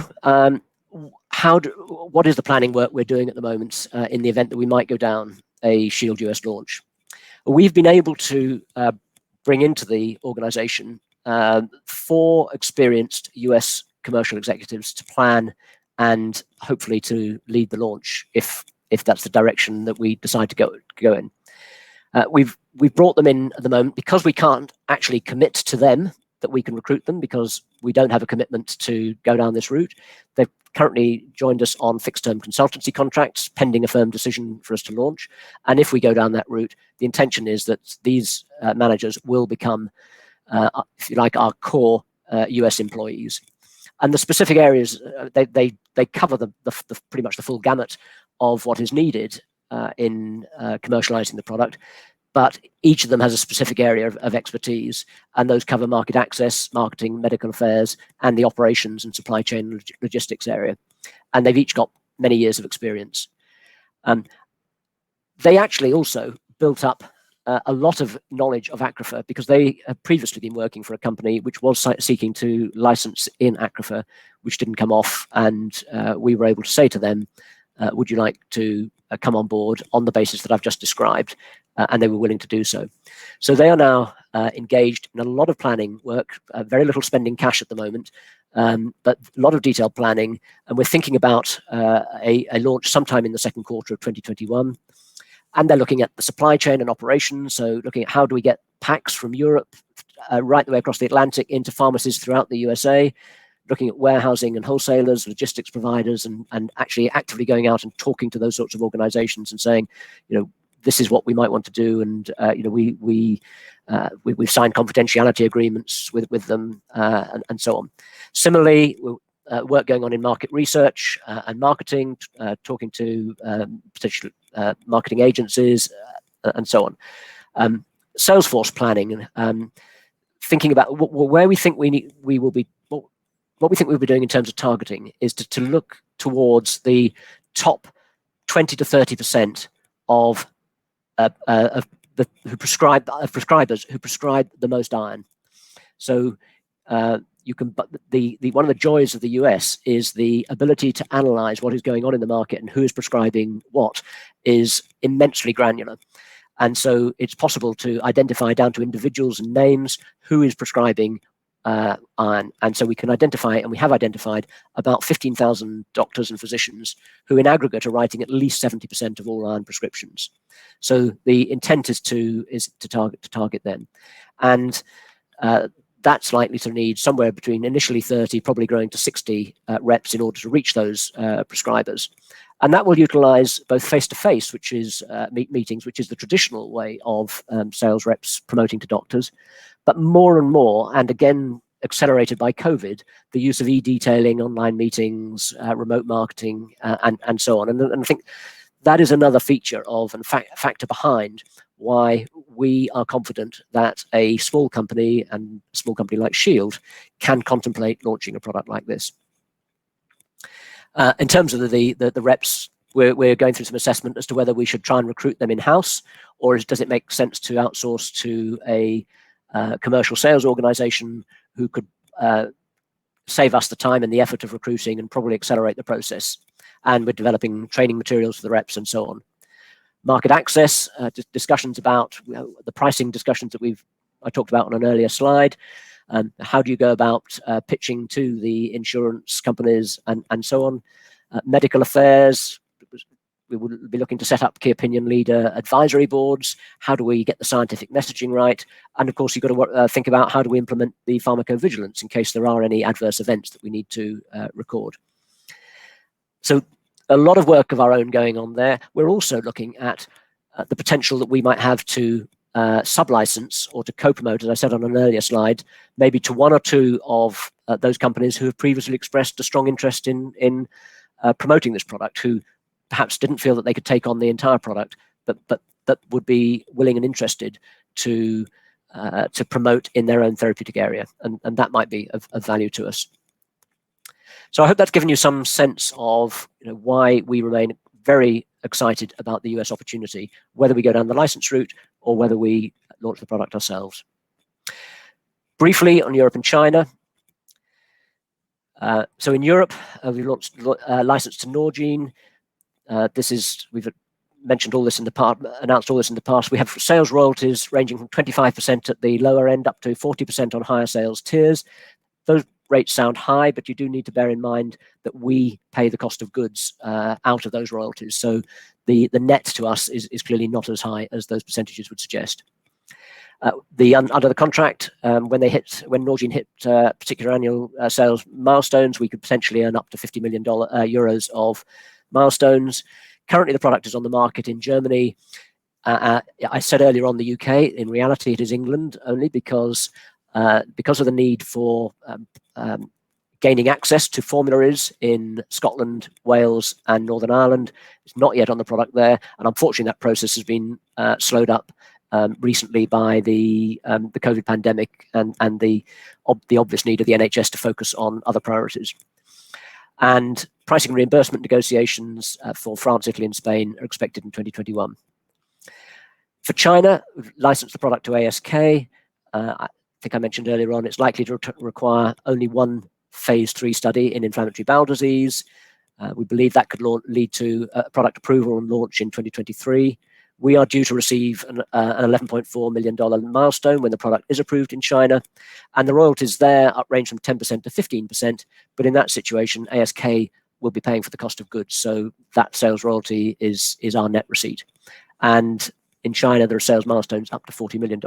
what is the planning work we're doing at the moment in the event that we might go down a Shield US launch? We've been able to bring into the organization 4 experienced US commercial executives to plan and hopefully to lead the launch if that's the direction that we decide to go in. We've brought them in at the moment because we can't actually commit to them that we can recruit them because we don't have a commitment to go down this route. They've currently joined us on fixed-term consultancy contracts pending a firm decision for us to launch. And if we go down that route, the intention is that these managers will become, if you like, our core US employees. And the specific areas, they cover the pretty much the full gamut of what is needed in commercializing the product. But each of them has a specific area of expertise, and those cover market access, marketing, medical affairs, and the operations and supply chain logistics area. And they've each got many years of experience. They actually also built up a lot of knowledge of Acrifa because they had previously been working for a company which was seeking to license in Acrifa, which didn't come off. And we were able to say to them, would you like to come on board on the basis that I've just described? And they were willing to do so. So they are now engaged in a lot of planning work, very little spending cash at the moment, but a lot of detailed planning. And we're thinking about a launch sometime in the second quarter of 2021. And they're looking at the supply chain and operations. So looking at how do we get packs from Europe right the way across the Atlantic into pharmacies throughout the USA, looking at warehousing and wholesalers, logistics providers, and actually actively going out and talking to those sorts of organizations and saying, this is what we might want to do, and we've signed confidentiality agreements with them, and so on. Similarly, work going on in market research and marketing, talking to potential marketing agencies, and so on. Salesforce planning, thinking about where we think what we think we'll be doing in terms of targeting is to look towards the top 20 to 30% of prescribers who prescribe the most iron. So you can, but one of the joys of the US is the ability to analyze what is going on in the market and who is prescribing what is immensely granular. And so it's possible to identify down to individuals and names who is prescribing iron. And so we can identify, and we have identified, about 15,000 doctors and physicians who in aggregate are writing at least 70% of all iron prescriptions. So the intent is to target them. And that's likely to need somewhere between initially 30, probably growing to 60 reps in order to reach those prescribers. And that will utilize both face-to-face, which is meetings, which is the traditional way of sales reps promoting to doctors, but more and more, and again, accelerated by COVID, the use of e-detailing, online meetings, remote marketing, and so on. And I think that is another feature of, and factor behind, why we are confident that a small company, and a small company like Shield, can contemplate launching a product like this. In terms of the reps, we're going through some assessment as to whether we should try and recruit them in-house, or does it make sense to outsource to a commercial sales organization who could save us the time and the effort of recruiting and probably accelerate the process. And we're developing training materials for the reps and so on. Market access, discussions about the pricing discussions that I talked about on an earlier slide. How do you go about pitching to the insurance companies and so on? Medical affairs, we will be looking to set up key opinion leader advisory boards. How do we get the scientific messaging right? And of course, you've got to think about how do we implement the pharmacovigilance in case there are any adverse events that we need to record. So a lot of work of our own going on there. We're also looking at the potential that we might have to sub-license or to co-promote, as I said on an earlier slide, maybe to one or two of those companies who have previously expressed a strong interest in promoting this product, who perhaps didn't feel that they could take on the entire product, but would be willing and interested to promote in their own therapeutic area, and that might be of value to us. So I hope that's given you some sense of why we remain very excited about the US opportunity, whether we go down the license route or whether we launch the product ourselves. Briefly on Europe and China. So in Europe, we've launched license to Norgine. We've mentioned all this in the past, announced all this in the past. We have sales royalties ranging from 25% at the lower end up to 40% on higher sales tiers. Those rates sound high, but you do need to bear in mind that we pay the cost of goods out of those royalties. So the net to us is clearly not as high as those percentages would suggest. Under the contract, when Norgine hit particular annual sales milestones, we could potentially earn up to 50 million euros of milestones. Currently, the product is on the market in Germany. I said earlier on the UK. In reality, it is England only because of the need for gaining access to formularies in Scotland, Wales, and Northern Ireland. It's not yet on the product there, and unfortunately, that process has been slowed up recently by the COVID pandemic and the obvious need of the NHS to focus on other priorities. And pricing and reimbursement negotiations for France, Italy, and Spain are expected in 2021. For China, we've licensed the product to ASK. I think I mentioned earlier on, it's likely to require only one phase 3 study in inflammatory bowel disease. We believe that could lead to product approval and launch in 2023. We are due to receive an $11.4 million milestone when the product is approved in China, and the royalties there range from 10% to 15%, but in that situation, ASK will be paying for the cost of goods, so that sales royalty is our net receipt. And in China, there are sales milestones up to $40 million.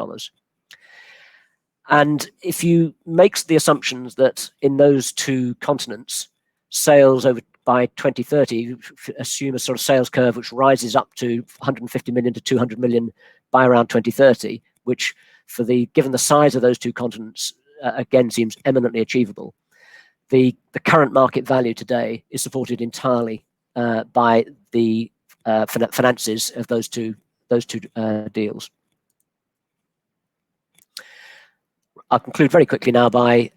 And if you make the assumptions that in those two continents, sales over by 2030, assume a sort of sales curve which rises up to 150 million to 200 million by around 2030, which given the size of those two continents, again, seems eminently achievable. The current market value today is supported entirely by the finances of those two deals. I'll conclude very quickly now by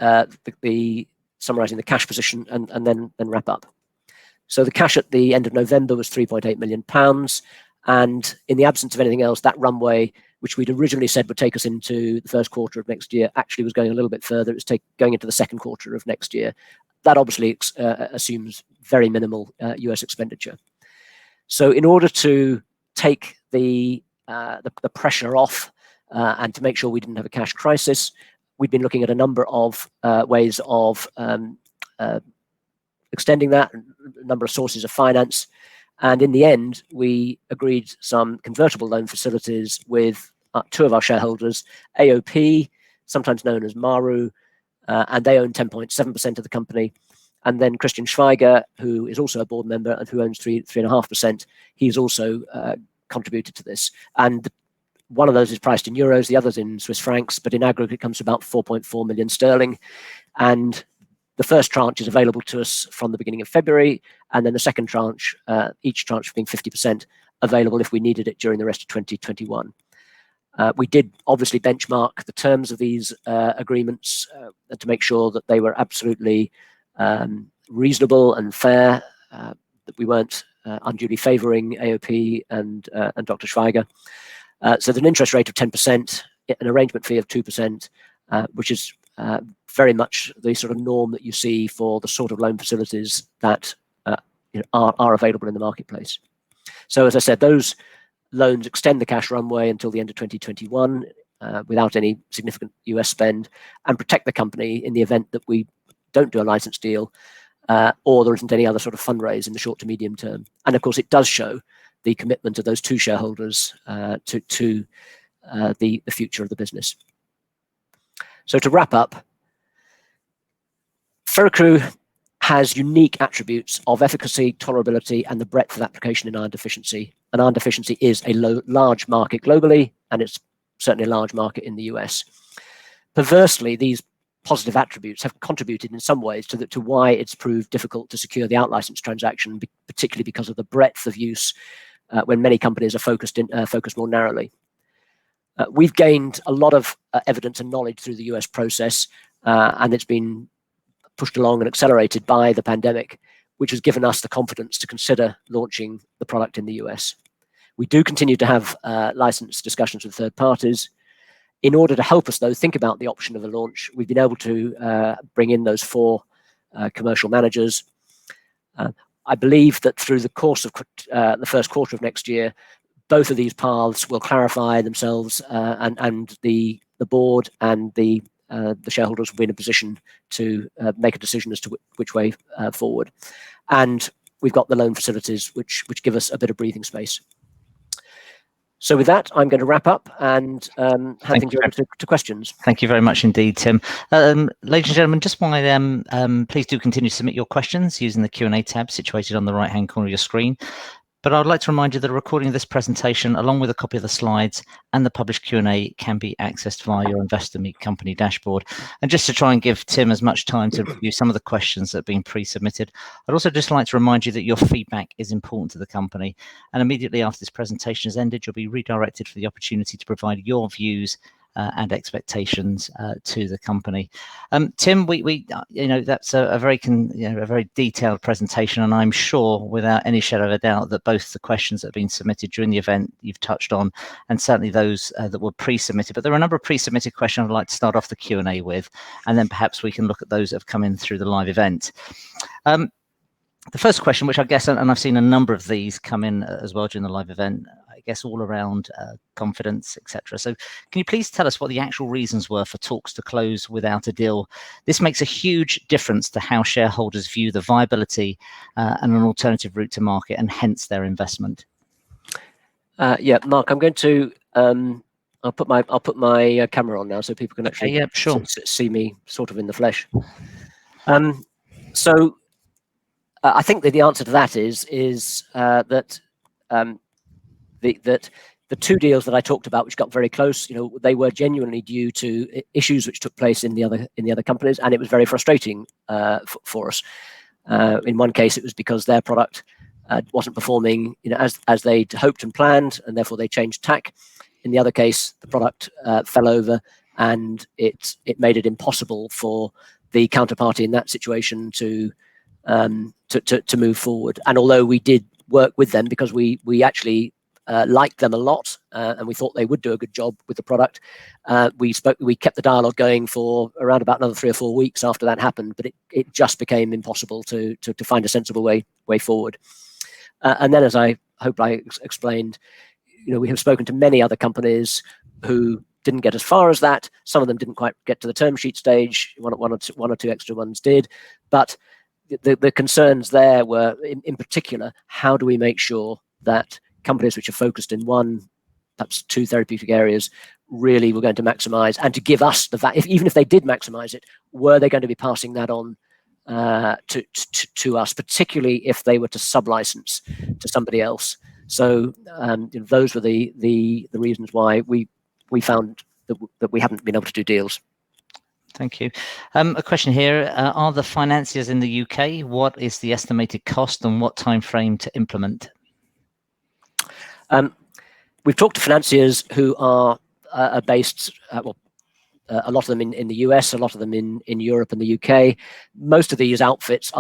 summarising the cash position and then wrap up. So the cash at the end of November was £3.8 million, and in the absence of anything else, that runway, which we'd originally said would take us into the first quarter of next year, actually was going a little bit further. It was going into the second quarter of next year. That obviously assumes very minimal US expenditure. So in order to take the pressure off and to make sure we didn't have a cash crisis, we've been looking at a number of ways of extending that, a number of sources of finance. And in the end, we agreed some convertible loan facilities with two of our shareholders, AOP, sometimes known as Maru, and they own 10.7% of the company. And then Christian Schweiger, who is also a board member and who owns 3.5%, he's also contributed to this. And one of those is priced in euros, the other's in Swiss francs, but in aggregate it comes to about 4.4 million sterling. And the first tranche is available to us from the beginning of February, and then the second tranche, each tranche being 50%, available if we needed it during the rest of 2021. We did obviously benchmark the terms of these agreements to make sure that they were absolutely reasonable and fair, that we weren't unduly favouring AOP and Dr. Schweiger. So there's an interest rate of 10%, an arrangement fee of 2%, which is very much the sort of norm that you see for the sort of loan facilities that are available in the marketplace. So as I said, those loans extend the cash runway until the end of 2021 without any significant US spend, and protect the company in the event that we don't do a license deal or there isn't any other sort of fundraise in the short to medium term. And of course, it does show the commitment of those two shareholders to the future of the business. So to wrap up, Ferrocru has unique attributes of efficacy, tolerability, and the breadth of application in iron deficiency. And iron deficiency is a large market globally, and it's certainly a large market in the US. Perversely, these positive attributes have contributed in some ways to why it's proved difficult to secure the out-license transaction, particularly because of the breadth of use when many companies are focused more narrowly. We've gained a lot of evidence and knowledge through the US process, and it's been pushed along and accelerated by the pandemic, which has given us the confidence to consider launching the product in the US. We do continue to have license discussions with third parties. In order to help us, though, think about the option of a launch, we've been able to bring in those 4 commercial managers. I believe that through the course of the first quarter of next year, both of these paths will clarify themselves, and the board and the shareholders will be in a position to make a decision as to which way forward. And we've got the loan facilities, which give us a bit of breathing space. So with that, I'm going to wrap up and hand things over to questions. Thank you very much indeed, Tim. Ladies and gentlemen, just while please do continue to submit your questions using the Q&A tab situated on the right-hand corner of your screen. But I'd like to remind you that a recording of this presentation, along with a copy of the slides and the published Q&A, can be accessed via your Investor Meet Company dashboard. And just to try and give Tim as much time to review some of the questions that have been pre-submitted, I'd also just like to remind you that your feedback is important to the company. And immediately after this presentation has ended, you'll be redirected for the opportunity to provide your views and expectations to the company. Tim, that's a very detailed presentation, and I'm sure, without any shadow of a doubt, that both the questions that have been submitted during the event you've touched on, and certainly those that were pre-submitted. But there are a number of pre-submitted questions I'd like to start off the Q&A with, and then perhaps we can look at those that have come in through the live event. The first question, which I guess, and I've seen a number of these come in as well during the live event, I guess all around confidence, etc. So can you please tell us what the actual reasons were for talks to close without a deal? This makes a huge difference to how shareholders view the viability and an alternative route to market, and hence their investment. Yeah, Mark, I'm going to I'll put my camera on now so people can actually see me sort of in the flesh. So I think that the answer to that is that the two deals that I talked about, which got very close, they were genuinely due to issues which took place in the other companies, and it was very frustrating for us. In one case, it was because their product wasn't performing, as they'd hoped and planned, and therefore they changed tack. In the other case, the product fell over, and it made it impossible for the counterparty in that situation to move forward. And although we did work with them because we actually liked them a lot, and we thought they would do a good job with the product, we kept the dialogue going for around about another 3 or 4 weeks after that happened, but it just became impossible to find a sensible way forward. And then, as I hope I explained, we have spoken to many other companies who didn't get as far as that. Some of them didn't quite get to the term sheet stage. One or two extra ones did, but the concerns there were, in particular, how do we make sure that companies which are focused in one, perhaps two therapeutic areas, really were going to maximize, and to give us the value. Even if they did maximize it, were they going to be passing that on to us, particularly if they were to sublicense to somebody else? So those were the reasons why we found that we haven't been able to do deals. Thank you. A question here: are the financiers in the UK? What is the estimated cost, and what time frame to implement? We've talked to financiers who are based, a lot of them in the US, a lot of them in Europe and the UK. Most of these outfits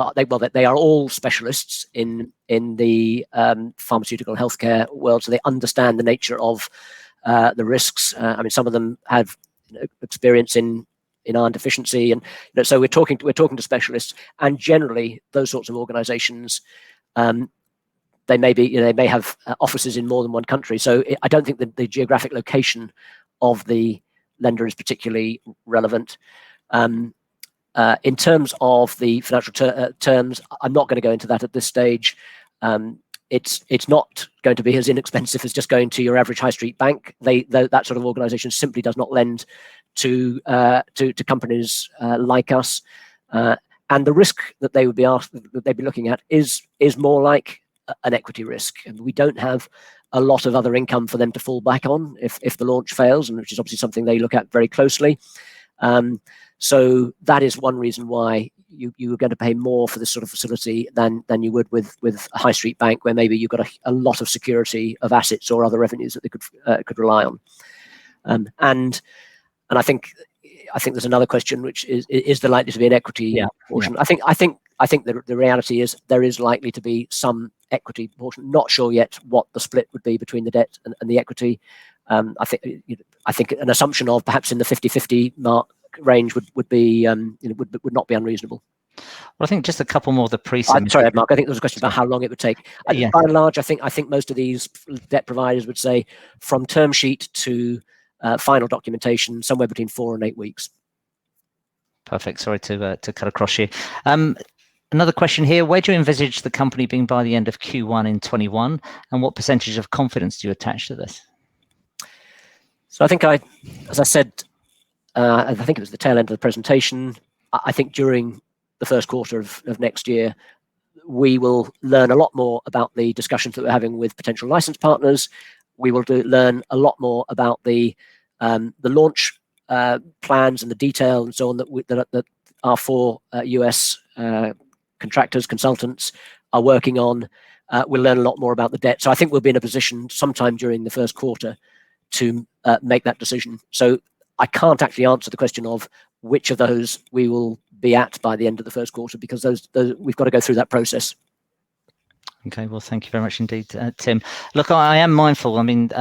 they are all specialists in the pharmaceutical healthcare world, so they understand the nature of the risks. Some of them have experience in iron deficiency, and so we're talking to specialists, and generally those sorts of organizations, they may have offices in more than one country. So I don't think that the geographic location of the lender is particularly relevant. In terms of the financial terms, I'm not going to go into that at this stage. It's not going to be as inexpensive as just going to your average high street bank. That sort of organization simply does not lend to companies like us, and the risk that they'd be looking at is more like an equity risk, and we don't have a lot of other income for them to fall back on if the launch fails, and which is obviously something they look at very closely. So that is one reason why you are going to pay more for this sort of facility than you would with a high street bank, where maybe you've got a lot of security of assets or other revenues that they could rely on. And I think there's another question, which is there likely to be an equity portion? Yeah. I think the reality is there is likely to be some equity portion. Not sure yet what the split would be between the debt and the equity. I think an assumption of perhaps in the 50-50 mark range would not be unreasonable. Well, I think just a couple more of the pre-submission. Sorry, Mark. I think there was a question about how long it would take. Yeah. By and large, I think most of these debt providers would say from term sheet to final documentation, somewhere between 4 and 8 weeks. Perfect. Sorry to cut across you. Another question here: where do you envisage the company being by the end of Q1 in 21, and what percentage of confidence do you attach to this? So I think as I said, I think it was the tail end of the presentation, I think during the first quarter of next year, we will learn a lot more about the discussions that we're having with potential license partners. We will learn a lot more about the launch plans and the detail and so on that our 4 US contractors, consultants are working on. We'll learn a lot more about the debt. So I think we'll be in a position sometime during the first quarter to make that decision. So I can't actually answer the question of which of those we will be at by the end of the first quarter, because those we've got to go through that process. Okay, well, thank you very much indeed, Tim. Look, I am mindful. I mean,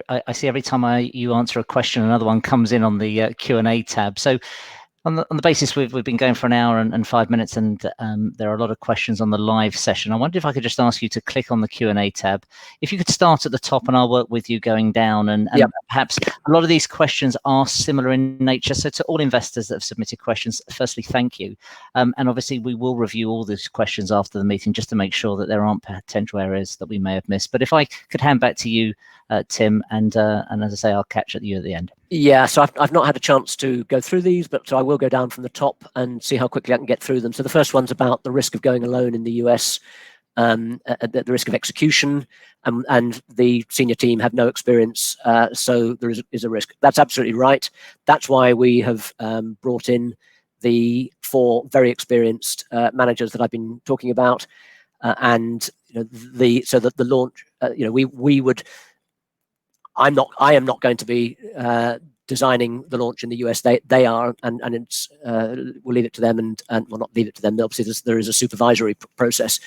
I see every time you answer a question, another one comes in on the Q&A tab. So on the basis we've been going for an hour and 5 minutes, and there are a lot of questions on the live session. I wonder if I could just ask you to click on the Q&A tab. If you could start at the top, and I'll work with you going down. And yep. Perhaps a lot of these questions are similar in nature. So to all investors that have submitted questions, firstly, thank you. And obviously, we will review all these questions after the meeting just to make sure that there aren't potential areas that we may have missed. But if I could hand back to you, Tim, and as I say, I'll catch you at the end. Yeah, so I've not had a chance to go through these, but so I will go down from the top and see how quickly I can get through them. So the first one's about the risk of going alone in the US, the risk of execution, and the senior team have no experience, so there is a risk. That's absolutely right. That's why we have brought in the 4 very experienced managers that I've been talking about, and so that the launch, we would. I am not going to be designing the launch in the US. They are, and it's we'll leave it to them, and well, not leave it to them. Obviously, there is a supervisory process,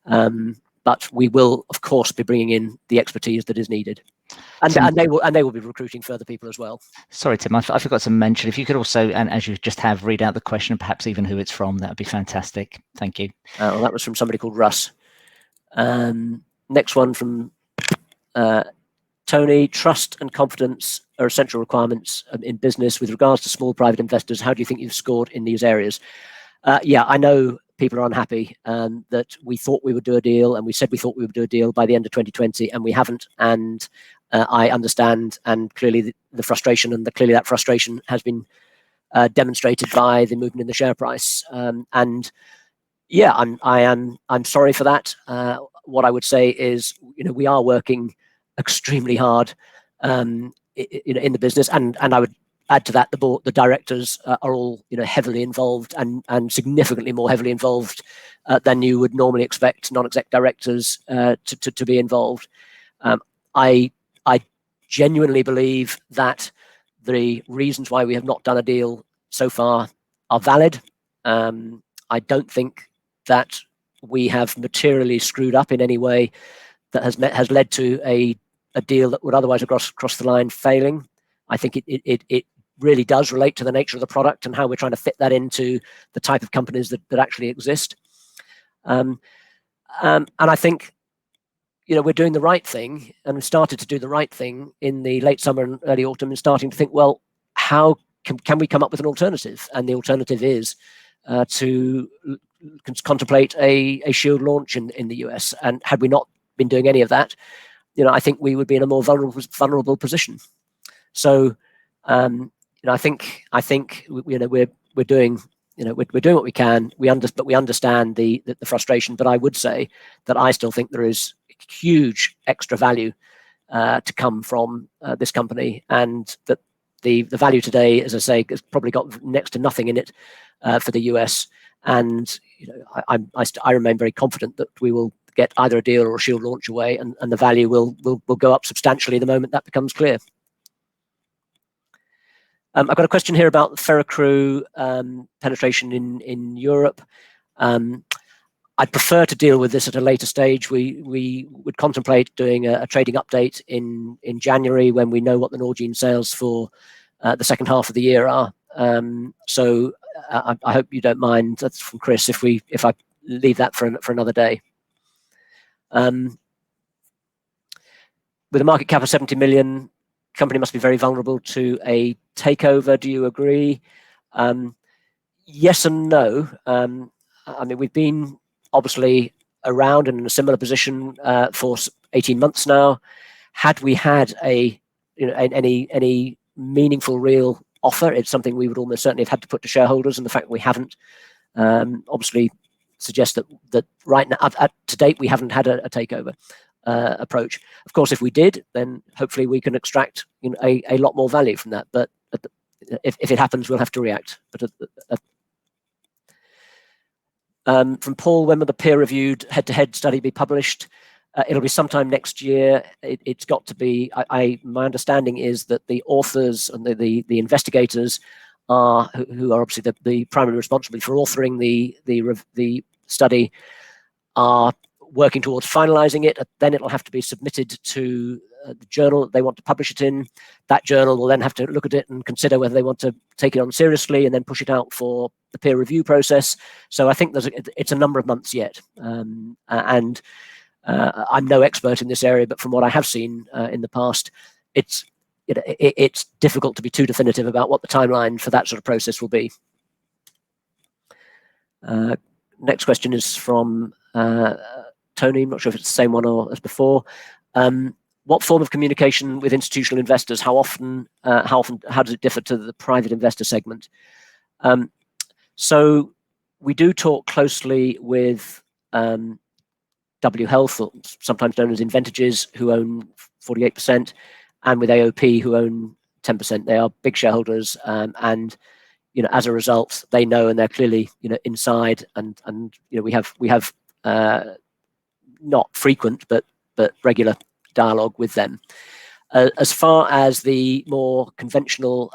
but we will, of course, be bringing in the expertise that is needed, and they will be recruiting further people as well. Sorry, Tim, I forgot to mention, if you could also, and as you just have, read out the question, perhaps even who it's from, that would be fantastic. Thank you. Well, that was from somebody called Russ. Next one from Tony. Trust and confidence are essential requirements in business. With regards to small private investors, how do you think you've scored in these areas? Yeah, I know people are unhappy that we thought we would do a deal, and we said we thought we would do a deal by the end of 2020, and we haven't. And I understand, and clearly the frustration, and clearly that frustration has been demonstrated by the movement in the share price. And yeah, I'm sorry for that. What I would say is, we are working extremely hard in the business, and I would add to that the board, the directors are all heavily involved, and significantly more heavily involved than you would normally expect non-exec directors to be involved. I genuinely believe that the reasons why we have not done a deal so far are valid. I don't think that we have materially screwed up in any way that has led to a deal that would otherwise have crossed the line failing. I think it really does relate to the nature of the product and how we're trying to fit that into the type of companies that actually exist. And I think we're doing the right thing, and we started to do the right thing in the late summer and early autumn, and starting to think, well, how can we come up with an alternative? And the alternative is to contemplate a shield launch in the US. And had we not been doing any of that, I think we would be in a more vulnerable position. So I think we're doing what we can. But we understand the frustration. But I would say that I still think there is huge extra value to come from this company, and that the value today, as I say, has probably got next to nothing in it for the US. And I remain very confident that we will get either a deal or a shield launch away, and the value will go up substantially the moment that becomes clear. I've got a question here about Ferrocru penetration in Europe. I'd prefer to deal with this at a later stage. We would contemplate doing a trading update in January, when we know what the Norgine sales for the second half of the year are. So I hope you don't mind. That's from Chris. If I leave that for another day. With a market cap of 70 million, company must be very vulnerable to a takeover. Do you agree? Yes and no. I mean, we've been obviously around and in a similar position for 18 months now. Had we had any meaningful real offer, it's something we would almost certainly have had to put to shareholders, and the fact that we haven't obviously suggests that right now, to date, we haven't had a takeover approach. Of course, if we did, then hopefully we can extract a lot more value from that. But if it happens, we'll have to react. But from Paul, when will the peer-reviewed head-to-head study be published? It'll be sometime next year. It's got to be. My understanding is that the authors and the investigators who are obviously the primary responsibility for authoring the study are working towards finalizing it. Then it'll have to be submitted to the journal that they want to publish it in. That journal will then have to look at it and consider whether they want to take it on seriously and then push it out for the peer review process. So I think it's a number of months yet. And I'm no expert in this area, but from what I have seen in the past, it's difficult to be too definitive about what the timeline for that sort of process will be. Next question is from Tony. I'm not sure if it's the same one as before. What form of communication with institutional investors? How often? How does it differ to the private investor segment? So we do talk closely with W Health, or sometimes known as Inventages, who own 48%, and with AOP, who own 10%. They are big shareholders, and as a result, they know, and they're clearly inside, and we have not frequent but regular dialogue with them. As far as the more conventional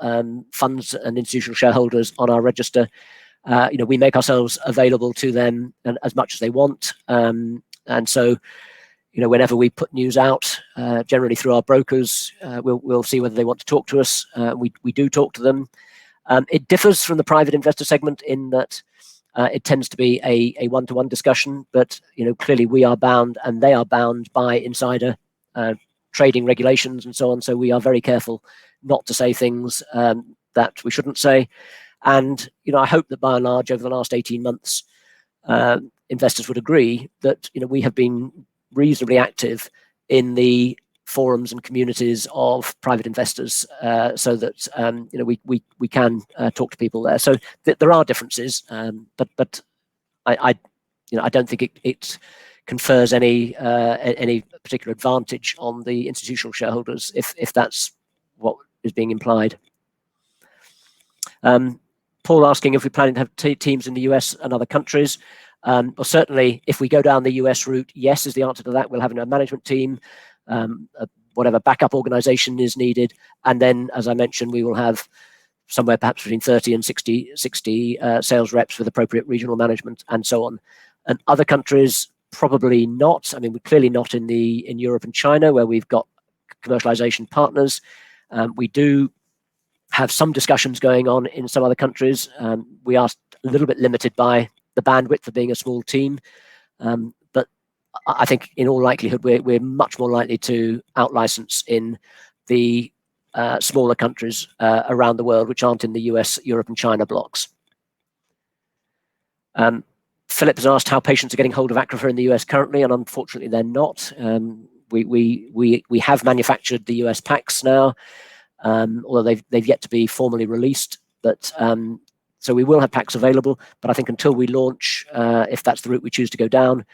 funds and institutional shareholders on our register, we make ourselves available to them as much as they want, and so whenever we put news out, generally through our brokers, we'll see whether they want to talk to us. We do talk to them. It differs from the private investor segment in that it tends to be a one-to-one discussion, but clearly we are bound and they are bound by insider trading regulations and so on. So we are very careful not to say things that we shouldn't say. And I hope that by and large over the last 18 months, investors would agree that we have been reasonably active in the forums and communities of private investors, so that we can talk to people there. So there are differences, but I don't think it confers any particular advantage on the institutional shareholders, if that's what is being implied. Paul asking if we're planning to have teams in the US and other countries. Well, certainly, if we go down the US route, yes is the answer to that. We'll have a management team, whatever backup organization is needed. And then, as I mentioned, we will have somewhere perhaps between 30 and 60 sales reps with appropriate regional management and so on. And other countries, probably not. I mean, we're clearly not in Europe and China, where we've got commercialization partners. We do have some discussions going on in some other countries. We are a little bit limited by the bandwidth for being a small team. But I think in all likelihood, we're much more likely to out-license in the smaller countries around the world, which aren't in the US, Europe, and China blocks. Philip has asked how patients are getting hold of Acriva in the US currently, and unfortunately they're not. We have manufactured the US packs now, although they've yet to be formally released. But so we will have packs available. But I think until we launch, if that's the route we choose to go down,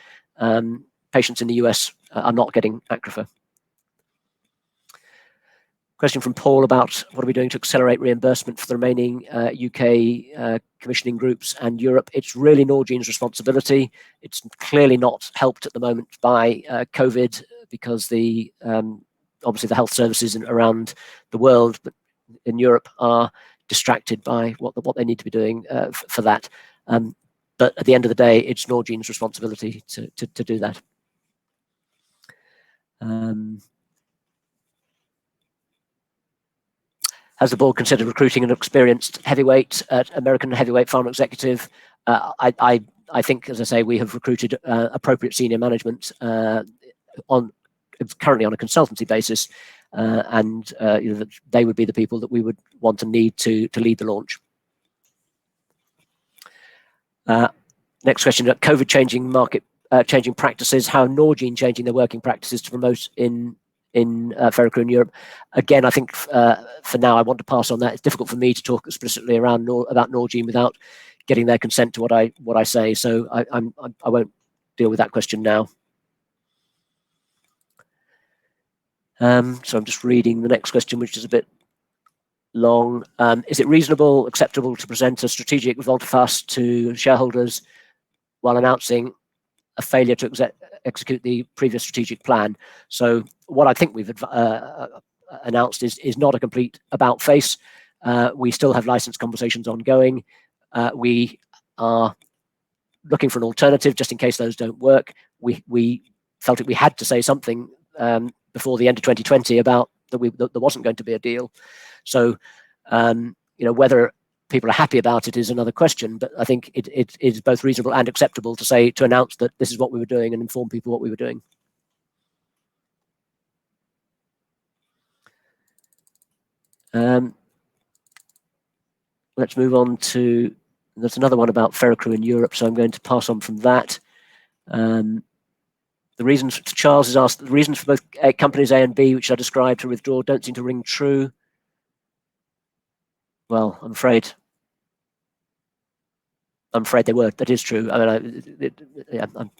patients in the US are not getting Acriva. Question from Paul about what are we doing to accelerate reimbursement for the remaining UK commissioning groups and Europe. It's really Norgene's responsibility. It's clearly not helped at the moment by COVID, because obviously the health services around the world, but in Europe, are distracted by what they need to be doing for that. But at the end of the day, it's Norgene's responsibility to do that. Has the board considered recruiting an experienced American heavyweight pharma executive? I think, as I say, we have recruited appropriate senior management currently on a consultancy basis, and they would be the people that we would want and need to lead the launch. Next question: COVID changing practices. How Norgene changing their working practices to promote in Theracru in Europe? Again, I think for now I want to pass on that. It's difficult for me to talk explicitly about Norgene without getting their consent to what I say. So I won't deal with that question now. So I'm just reading the next question, which is a bit long. Is it reasonable, acceptable to present a strategic volte-face to shareholders while announcing a failure to execute the previous strategic plan? So what I think we've announced is not a complete about-face. We still have license conversations ongoing. We are looking for an alternative just in case those don't work. We felt that we had to say something before the end of 2020 about that there wasn't going to be a deal. So whether people are happy about it is another question, but I think it is both reasonable and acceptable to announce that this is what we were doing and inform people what we were doing. Let's move on to, there's another one about Theracru in Europe, so I'm going to pass on from that. The reasons, Charles has asked, the reasons for both companies A and B, which I described to withdraw, don't seem to ring true. Well, I'm afraid they were. That is true. I mean,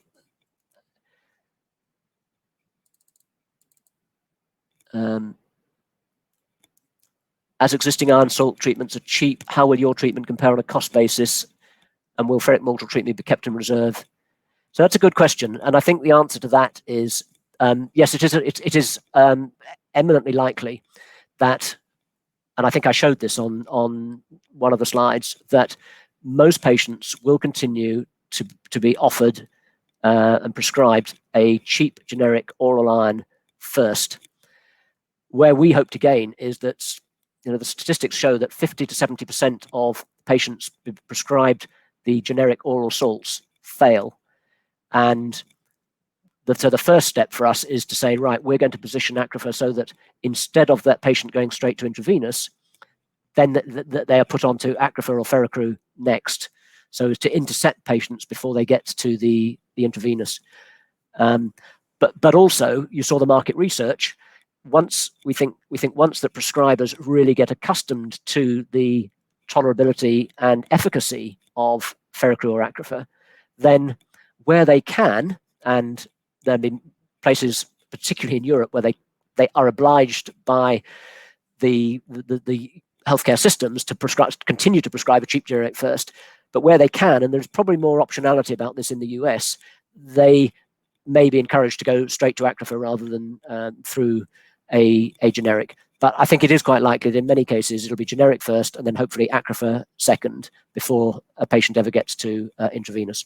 as existing iron salt treatments are cheap, how will your treatment compare on a cost basis? And will ferric mortal treatment be kept in reserve? So that's a good question, and I think the answer to that is yes. It is eminently likely that, and I think I showed this on one of the slides, that most patients will continue to be offered and prescribed a cheap generic oral iron first. Where we hope to gain is that the statistics show that 50 to 70% of patients prescribed the generic oral salts fail. And so the first step for us is to say, right, we're going to position Acrifer so that instead of that patient going straight to intravenous, then they are put onto Acrifer or Ferrocru next, so as to intercept patients before they get to the intravenous. But also, you saw the market research. Once we think once the prescribers really get accustomed to the tolerability and efficacy of Ferrocru or Acrifer, then where they can, and there have been places, particularly in Europe, where they are obliged by the healthcare systems to continue to prescribe a cheap generic first, but where they can, and there's probably more optionality about this in the US, they may be encouraged to go straight to Acrifer rather than through a generic. But I think it is quite likely that in many cases it'll be generic first and then hopefully Acrifer second before a patient ever gets to intravenous.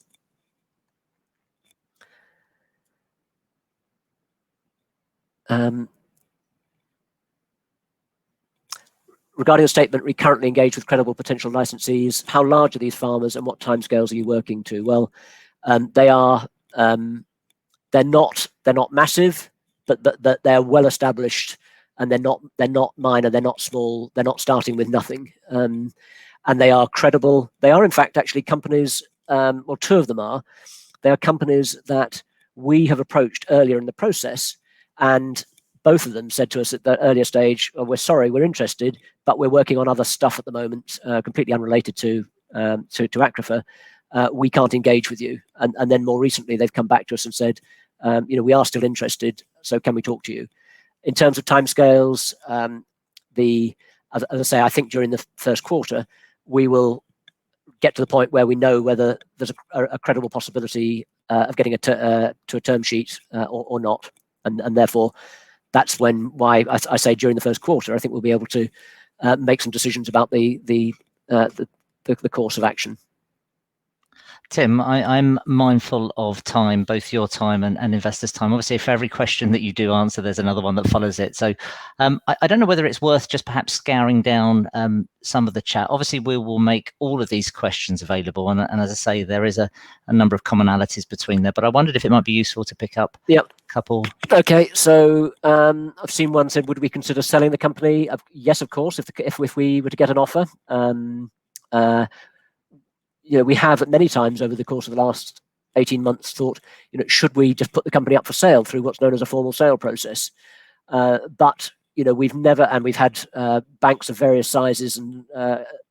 Regarding the statement, we currently engage with credible potential licensees. How large are these farmers and what timescales are you working to? Well, they are they're not massive, but they're well established, and they're not minor, they're not small, they're not starting with nothing, and they are credible. They are in fact actually companies, or two of them are. They are companies that we have approached earlier in the process, and both of them said to us at the earlier stage, oh, we're sorry, we're interested, but we're working on other stuff at the moment, completely unrelated to Acrifer. We can't engage with you. And then more recently, they've come back to us and said, we are still interested, so can we talk to you? In terms of timescales, as I say, I think during the first quarter, we will get to the point where we know whether there's a credible possibility of getting to a term sheet or not. And therefore, that's why I say during the first quarter, I think we'll be able to make some decisions about the course of action. Tim, I'm mindful of time, both your time and investors' time. Obviously, for every question that you do answer, there's another one that follows it. So I don't know whether it's worth just perhaps scouring down some of the chat. Obviously, we will make all of these questions available. And as I say, there is a number of commonalities between there. But I wondered if it might be useful to pick up a couple. Okay, so I've seen one said, would we consider selling the company? Yes, of course, if we were to get an offer. We have many times over the course of the last 18 months thought, should we just put the company up for sale through what's known as a formal sale process? But we've never, and we've had banks of various sizes and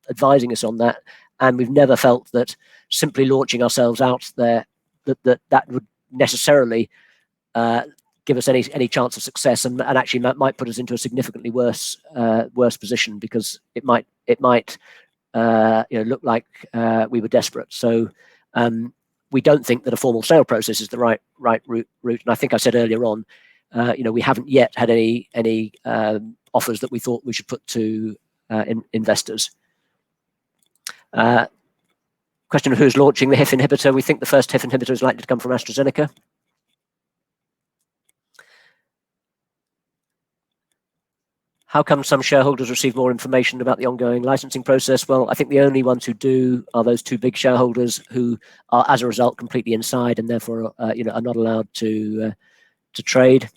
advising us on that, and we've never felt that simply launching ourselves out there that would necessarily give us any chance of success, and actually might put us into a significantly worse position, because it might look like we were desperate. So we don't think that a formal sale process is the right route. And I think I said earlier on, we haven't yet had any offers that we thought we should put to investors. Question of who's launching the HIF inhibitor. We think the first HIF inhibitor is likely to come from AstraZeneca. How come some shareholders receive more information about the ongoing licensing process? Well, I think the only ones who do are those two big shareholders who are, as a result, completely inside and therefore, are not allowed to trade.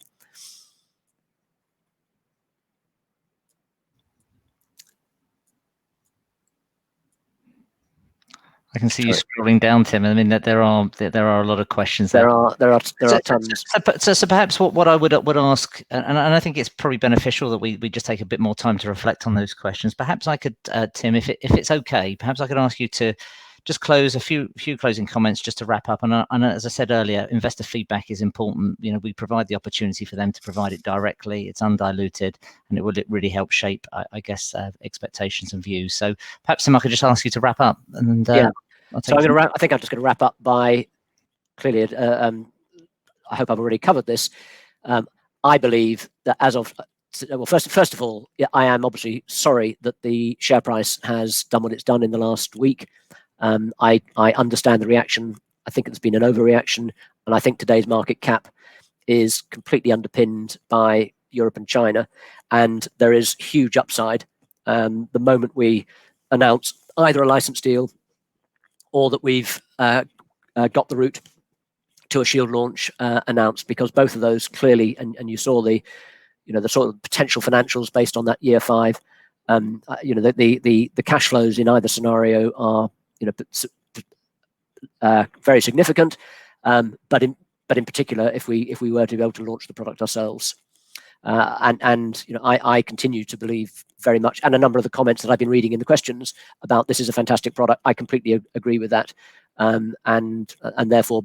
I can see you scrolling down, Tim. I mean, that there are a lot of questions there. There are tons. So perhaps what I would ask, and I think it's probably beneficial that we just take a bit more time to reflect on those questions. Perhaps I could, Tim, if it's okay, perhaps I could ask you to just close a few closing comments just to wrap up. And as I said earlier, investor feedback is important. You know, we provide the opportunity for them to provide it directly. It's undiluted, and it would really help shape, I guess, expectations and views. So perhaps, Tim, I could just ask you to wrap up. And So I think I'm just going to wrap up by clearly. I hope I've already covered this. I believe that as of well, first of all, I am obviously sorry that the share price has done what it's done in the last week. I understand the reaction. I think it's been an overreaction, and I think today's market cap is completely underpinned by Europe and China, and there is huge upside the moment we announce either a license deal or that we've got the route to a Shield launch announced, because both of those clearly, and you saw the sort of potential financials based on that year 5. The cash flows in either scenario are very significant, but in particular, if we were to be able to launch the product ourselves, I continue to believe very much, and a number of the comments that I've been reading in the questions about this is a fantastic product, I completely agree with that, and therefore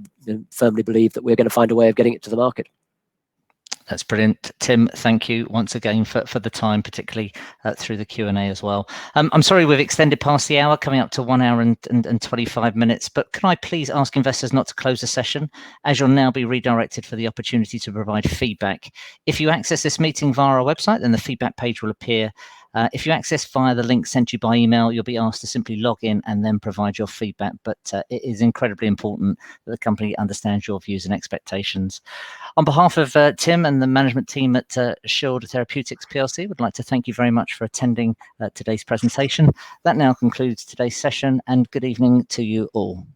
firmly believe that we're going to find a way of getting it to the market. That's brilliant, Tim. Thank you once again for the time, particularly through the Q&A as well. I'm sorry we've extended past the hour, coming up to 1 hour and 25 minutes, but can I please ask investors not to close the session, as you'll now be redirected for the opportunity to provide feedback. If you access this meeting via our website, then the feedback page will appear. If you access via the link sent you by email, you'll be asked to simply log in and then provide your feedback. But it is incredibly important that the company understands your views and expectations. On behalf of Tim and the management team at Shield Therapeutics PLC, would like to thank you very much for attending today's presentation. That now concludes today's session, and good evening to you all.